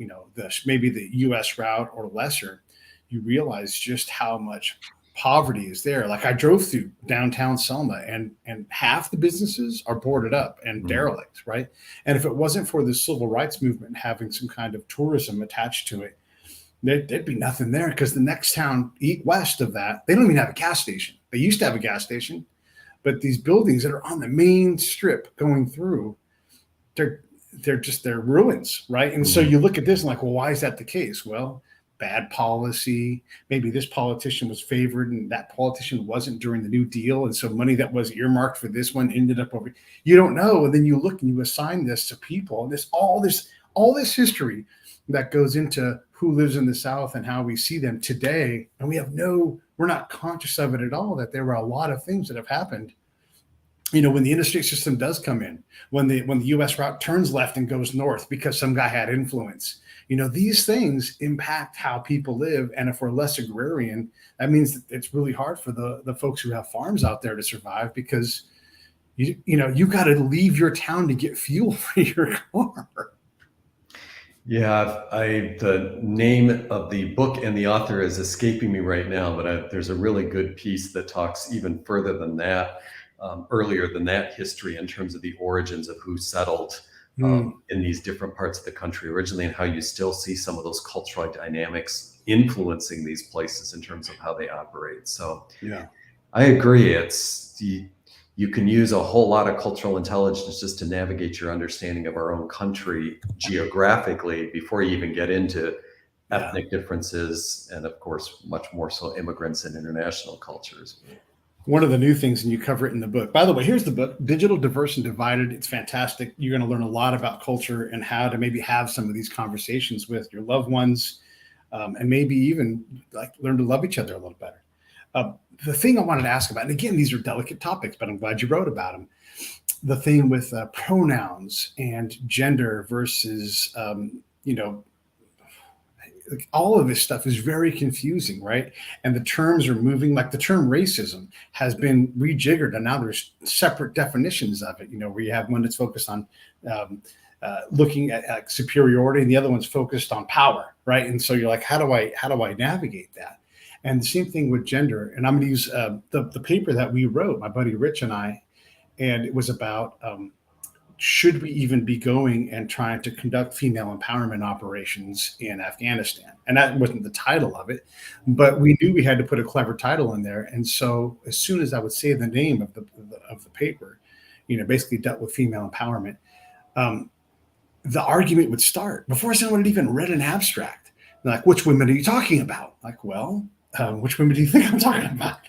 maybe the U.S. route or lesser, you realize just how much poverty is there. Like I drove through downtown Selma, and half the businesses are boarded up and derelict, right? And if it wasn't for the civil rights movement having some kind of tourism attached to it, there'd be nothing there, because the next town west of that, they don't even have a gas station. They used to have a gas station, but these buildings that are on the main strip going through, they're ruins, right? And so you look at this and like, well, why is that the case? Well, bad policy. Maybe this politician was favored and that politician wasn't during the New Deal, and so money that was earmarked for this one ended up over. You don't know, and then you look and you assign this to people. And all this history that goes into who lives in the South and how we see them today, and we're not conscious of it at all, that there were a lot of things that have happened. When the interstate system does come in, when the U.S. route turns left and goes north because some guy had influence, these things impact how people live. And if we're less agrarian, that means that it's really hard for the folks who have farms out there to survive, because you've got to leave your town to get fuel for your car. Yeah, the name of the book and the author is escaping me right now, but there's a really good piece that talks even further than that, earlier than that history, in terms of the origins of who settled in these different parts of the country originally, and how you still see some of those cultural dynamics influencing these places in terms of how they operate. So yeah, I agree. You can use a whole lot of cultural intelligence just to navigate your understanding of our own country geographically before you even get into ethnic differences, and of course, much more so immigrants and international cultures. One of the new things, and you cover it in the book. By the way, here's the book, Digital, Diverse, and Divided. It's fantastic. You're going to learn a lot about culture and how to maybe have some of these conversations with your loved ones, and maybe even learn to love each other a little better. The thing I wanted to ask about, and again, these are delicate topics, but I'm glad you wrote about them. The thing with pronouns and gender versus, all of this stuff is very confusing, right? And the terms are moving. Like the term racism has been rejiggered, and now there's separate definitions of it, where you have one that's focused on looking at superiority, and the other one's focused on power, right? And so you're like, how do I navigate that? And the same thing with gender. And I'm going to use the paper that we wrote, my buddy Rich and I, and it was about should we even be going and trying to conduct female empowerment operations in Afghanistan? And that wasn't the title of it, but we knew we had to put a clever title in there. And so as soon as I would say the name of the paper, basically dealt with female empowerment, the argument would start before someone had even read an abstract. They're like, which women are you talking about? Like, well, which women do you think I'm talking about?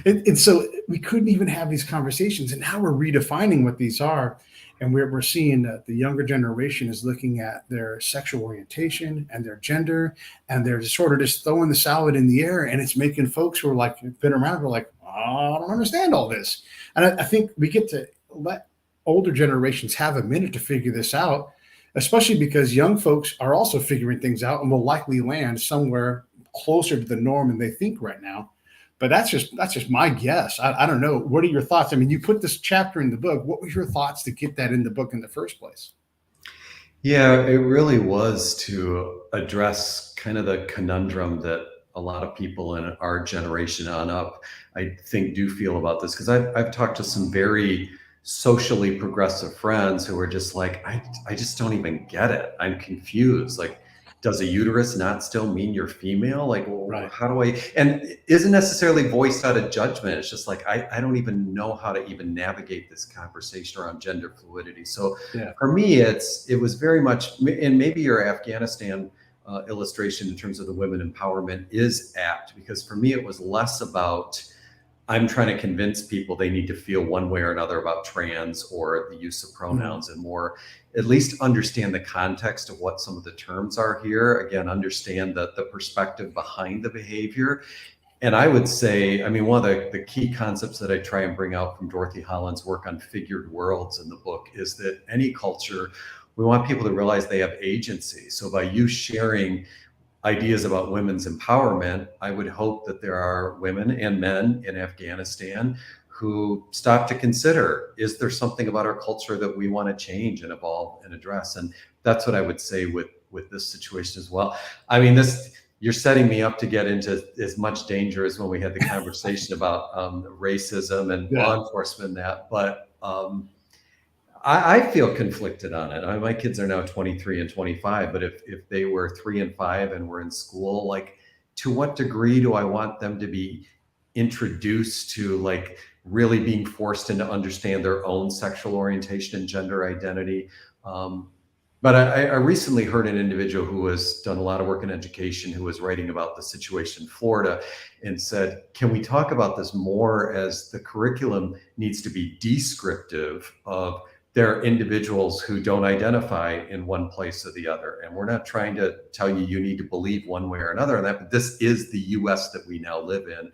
And so we couldn't even have these conversations. And now we're redefining what these are. And we're seeing that the younger generation is looking at their sexual orientation and their gender, and they're just throwing the salad in the air. And it's making folks who are been around, who are like, oh, I don't understand all this. And I think we get to let older generations have a minute to figure this out, especially because young folks are also figuring things out and will likely land somewhere closer to the norm than they think right now. But that's just my guess. I don't know. What are your thoughts? I mean, you put this chapter in the book. What was your thoughts to get that in the book in the first place? Yeah, it really was to address kind of the conundrum that a lot of people in our generation on up, I think, do feel about this. Because I've talked to some very socially progressive friends who are just like, I just don't even get it. I'm confused. Like, does a uterus not still mean you're female? Like, well, right. How do I, and it isn't necessarily voiced out of judgment. It's just like, I don't even know how to even navigate this conversation around gender fluidity. So for me, it was very much, and maybe your Afghanistan illustration in terms of the women empowerment is apt, because for me, it was less about, I'm trying to convince people they need to feel one way or another about trans or the use of pronouns, and more, at least understand the context of what some of the terms are here. Again, understand the perspective behind the behavior, And I would say, I mean, one of the key concepts that I try and bring out from Dorothy Holland's work on figured worlds in the book is that any culture, we want people to realize they have agency. So by you sharing ideas about women's empowerment, I would hope that there are women and men in Afghanistan who stop to consider, is there something about our culture that we want to change and evolve and address? And that's what I would say with this situation as well. I mean, you're setting me up to get into as much danger as when we had the conversation about racism and law enforcement and that. But I feel conflicted on it. My kids are now 23 and 25, but if they were 3 and 5 and were in school, like, to what degree do I want them to be introduced to, like, really being forced into understand their own sexual orientation and gender identity? But I recently heard an individual who has done a lot of work in education, who was writing about the situation in Florida, and said, can we talk about this more, as the curriculum needs to be descriptive of there are individuals who don't identify in one place or the other. And we're not trying to tell you you need to believe one way or another on that, but this is the US that we now live in.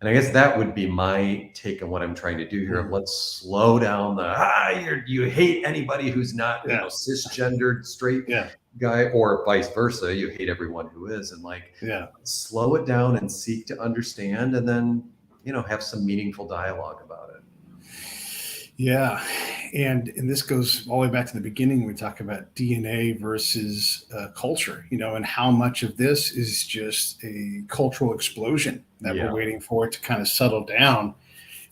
And I guess that would be my take on what I'm trying to do here. Of let's slow down you hate anybody who's not cisgendered straight guy, or vice versa. You hate everyone who is, and slow it down and seek to understand, and then have some meaningful dialogue about it. Yeah. And this goes all the way back to the beginning when we talk about DNA versus culture, and how much of this is just a cultural explosion that we're waiting for it to kind of settle down,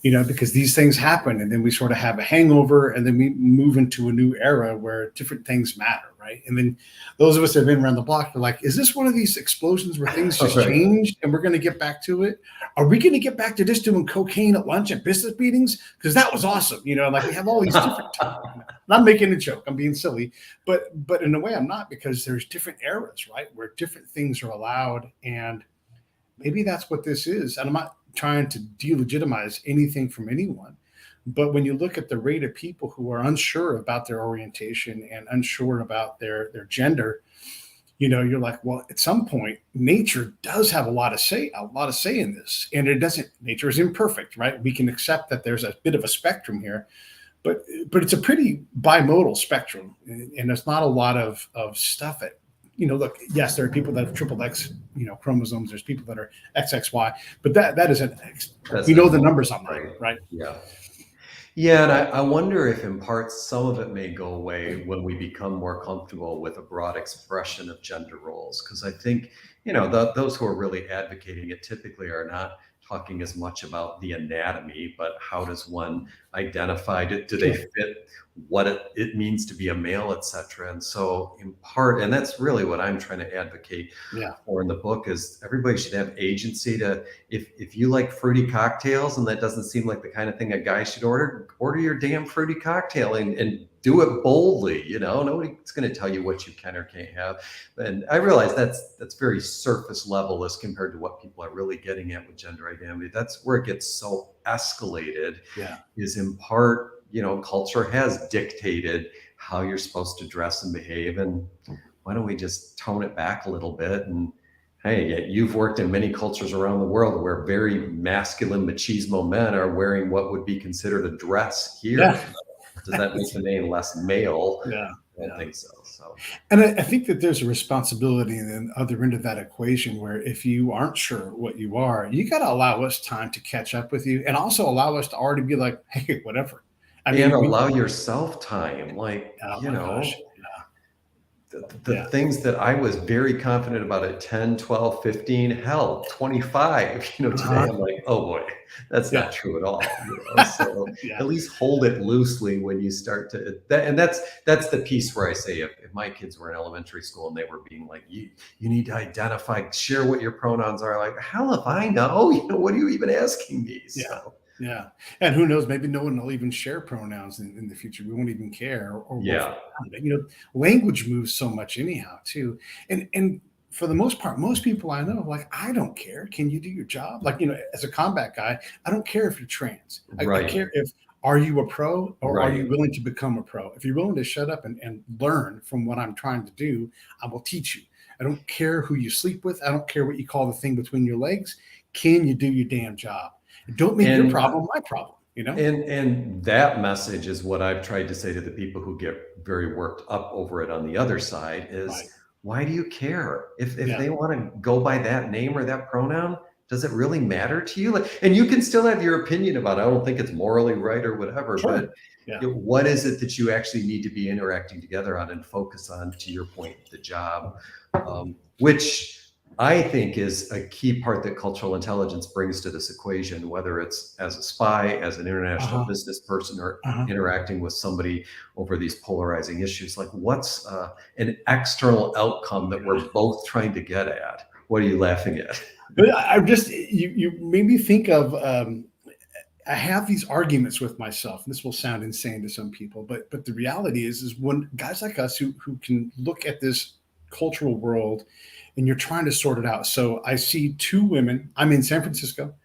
because these things happen, and then we sort of have a hangover, and then we move into a new era where different things matter. Right. And then those of us that have been around the block are like, is this one of these explosions where things just changed and we're going to get back to it? Are we going to get back to just doing cocaine at lunch and business meetings? Because that was awesome. Like we have all these different times. I'm making a joke. I'm being silly. But in a way I'm not, because there's different eras, right, where different things are allowed. And maybe that's what this is. And I'm not trying to delegitimize anything from anyone. But when you look at the rate of people who are unsure about their orientation and unsure about their gender, you're like, well, at some point, nature does have a lot of say in this. And nature is imperfect, right? We can accept that there's a bit of a spectrum here, but it's a pretty bimodal spectrum. And there's not a lot of stuff that, look, yes, there are people that have triple X, chromosomes. There's people that are XXY, but that isn't, we know the numbers on that, right? Yeah. Yeah, and I wonder if in part some of it may go away when we become more comfortable with a broad expression of gender roles. Because I think, those who are really advocating it typically are not talking as much about the anatomy, but how does one identify? Do they fit what it means to be a male, et cetera? And so in part, and that's really what I'm trying to advocate for in the book, is everybody should have agency to, if you like fruity cocktails and that doesn't seem like the kind of thing a guy should order your damn fruity cocktail and do it boldly. Nobody's going to tell you what you can or can't have. And I realize that's very surface level as compared to what people are really getting at with gender identity. That's where it gets so escalated. Is in part, culture has dictated how you're supposed to dress and behave. And why don't we just tone it back a little bit? And hey, you've worked in many cultures around the world where very masculine machismo men are wearing what would be considered a dress here. Does that make the name less male? I don't think so. And I think that there's a responsibility in the other end of that equation, where if you aren't sure what you are, you got to allow us time to catch up with you, and also allow us to already be like, hey, whatever. Allow yourself time. The things that I was very confident about at 10, 12, 15, hell, 25, today I'm like, oh boy, that's not true at all. So at least hold it loosely when you start to, and that's the piece where I say, if my kids were in elementary school and they were being like, you need to identify, share what your pronouns are, like, hell if I know, what are you even asking me? So. Yeah. And who knows, maybe no one will even share pronouns in the future. We won't even care. Language moves so much anyhow, too. And for the most part, most people I know, like, I don't care. Can you do your job? Like, as a combat guy, I don't care if you're trans. I care are you a pro, or are you willing to become a pro? If you're willing to shut up and learn from what I'm trying to do, I will teach you. I don't care who you sleep with. I don't care what you call the thing between your legs. can you do your damn job? Don't make your problem my problem, you know? And that message is what I've tried to say to the people who get very worked up over it on the other side is, why do you care? If they want to go by that name or that pronoun, does it really matter to you? Like, and you can still have your opinion about it. I don't think it's morally right or whatever, but what is it that you actually need to be interacting together on and focus on, to your point, the job, which I think is a key part that cultural intelligence brings to this equation, whether it's as a spy, as an international business person, or interacting with somebody over these polarizing issues. Like, what's an external outcome that we're both trying to get at? What are you laughing at? I just, you made me think of, I have these arguments with myself. This will sound insane to some people, but the reality is when guys like us who can look at this cultural world and you're trying to sort it out. So I see two women. I'm in San Francisco,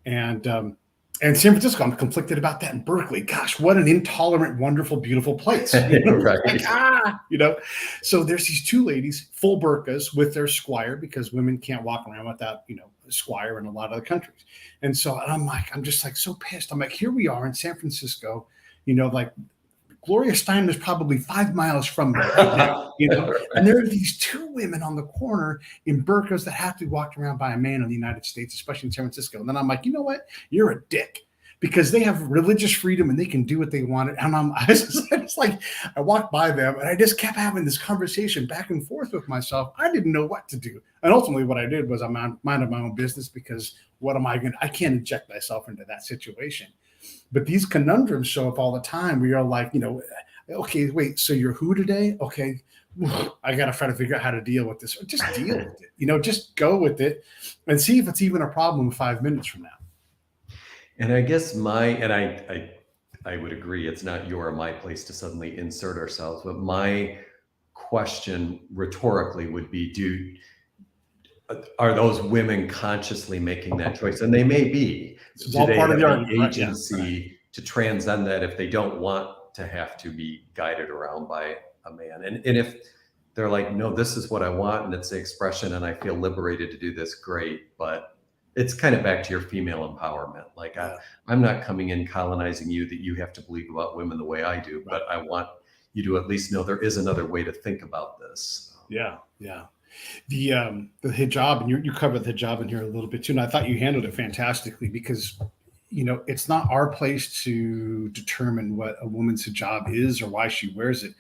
and San Francisco, I'm conflicted about that. In Berkeley, gosh, what an intolerant, wonderful, beautiful place. You know? Like, you know. So there's these two ladies, full burqas with their squire, because women can't walk around without, you know, a squire in a lot of the countries. And so I'm just like so pissed. I'm like, here we are in San Francisco, you know, like Gloria Steinem is probably 5 miles from me right now, you know, and there are these two women on the corner in burqas that have to be walked around by a man in the United States, especially in San Francisco. And then I'm like, you know what? You're a dick, because they have religious freedom and they can do what they want. And I was like, I walked by them and I just kept having this conversation back and forth with myself. I didn't know what to do. And ultimately what I did was I minded my own business, because I can't inject myself into that situation. But these conundrums show up all the time. We are like, you know, okay, wait, so you're who today? Okay, I got to try to figure out how to deal with this. Just deal with it. You know, just go with it and see if it's even a problem 5 minutes from now. And I guess I would agree, it's not your or my place to suddenly insert ourselves, but my question rhetorically would be, are those women consciously making that choice? And they may be. It's all part of the argument. Agency to transcend that if they don't want to have to be guided around by a man. And if they're like, no, this is what I want, and it's the expression, and I feel liberated to do this, great. But it's kind of back to your female empowerment. Like, I'm not coming in colonizing you that you have to believe about women the way I do, but I want you to at least know there is another way to think about this. Yeah. The hijab, and you covered the hijab in here a little bit too, and I thought you handled it fantastically, because, you know, it's not our place to determine what a woman's hijab is or why she wears it.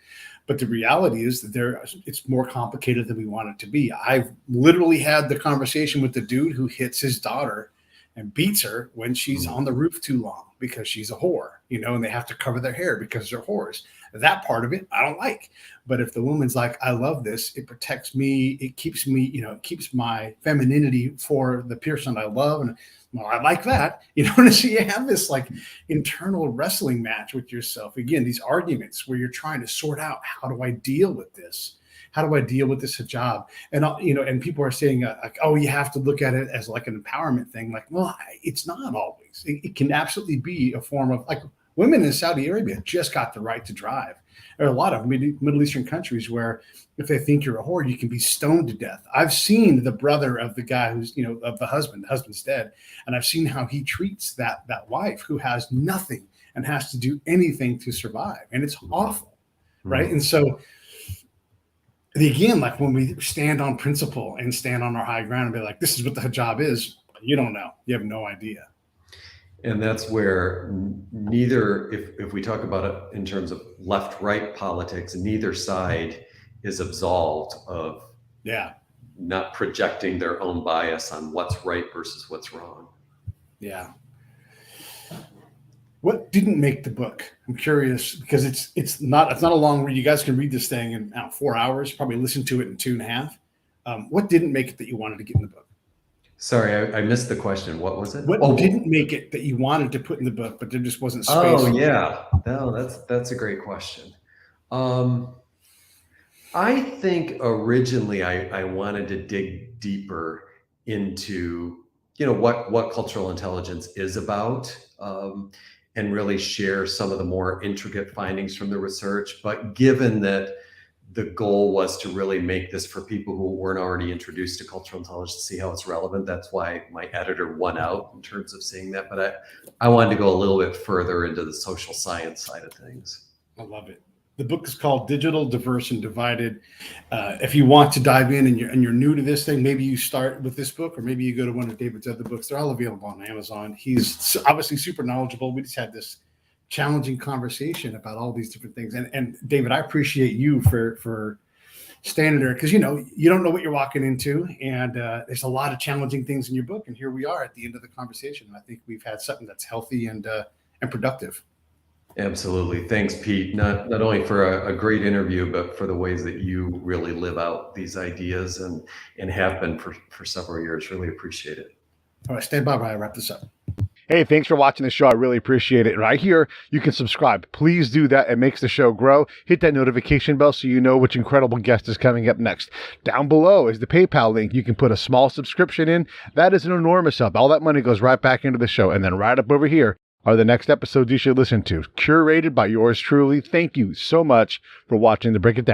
But the reality is that it's more complicated than we want it to be. I've literally had the conversation with the dude who hits his daughter and beats her when she's on the roof too long because she's a whore, you know, and they have to cover their hair because they're whores. That part of it I don't like. But if the woman's like, I love this, it protects me, it keeps me, you know, it keeps my femininity for the person I love, and well, I like that, you know. And so you have this like internal wrestling match with yourself. Again, these arguments where you're trying to sort out, how do I deal with this? How do I deal with this hijab? And, you know, and people are saying, like, oh, you have to look at it as like an empowerment thing. Like, well, it's not always. It can absolutely be a form of, like, women in Saudi Arabia just got the right to drive. There are a lot of Middle Eastern countries where if they think you're a whore, you can be stoned to death. I've seen the brother of the guy who's, you know, of the husband's dead. And I've seen how he treats that wife who has nothing and has to do anything to survive. And it's awful. Right. And so, again, like when we stand on principle and stand on our high ground and be like, this is what the hijab is, you don't know. You have no idea. And that's where neither, if we talk about it in terms of left-right politics, neither side is absolved of not projecting their own bias on what's right versus what's wrong. Yeah. What didn't make the book? I'm curious, because it's not a long read. You guys can read this thing in 4 hours, probably listen to it in 2.5. What didn't make it that you wanted to get in the book? Sorry, I missed the question. What was it? What didn't make it that you wanted to put in the book, but there just wasn't space? Oh, yeah. No, that's a great question. I think originally I wanted to dig deeper into, you know, what cultural intelligence is about, and really share some of the more intricate findings from the research. But given that the goal was to really make this for people who weren't already introduced to cultural intelligence to see how it's relevant. That's why my editor won out in terms of seeing that. But I wanted to go a little bit further into the social science side of things. I love it. The book is called Digital, Diverse, and Divided. If you want to dive in and you're new to this thing, maybe you start with this book, or maybe you go to one of David's other books. They're all available on Amazon. He's obviously super knowledgeable. We just had this challenging conversation about all these different things. And David, I appreciate you for standing there, because you don't know what you're walking into, and there's a lot of challenging things in your book. And here we are at the end of the conversation. And I think we've had something that's healthy and productive. Absolutely. Thanks, Pete. Not only for a great interview, but for the ways that you really live out these ideas and have been for several years. Really appreciate it. All right, stand by while I wrap this up. Hey, thanks for watching the show. I really appreciate it. Right here, you can subscribe. Please do that. It makes the show grow. Hit that notification bell so you know which incredible guest is coming up next. Down below is the PayPal link. You can put a small subscription in. That is an enormous help. All that money goes right back into the show. And then right up over here are the next episodes you should listen to, curated by yours truly. Thank you so much for watching the Break It Down.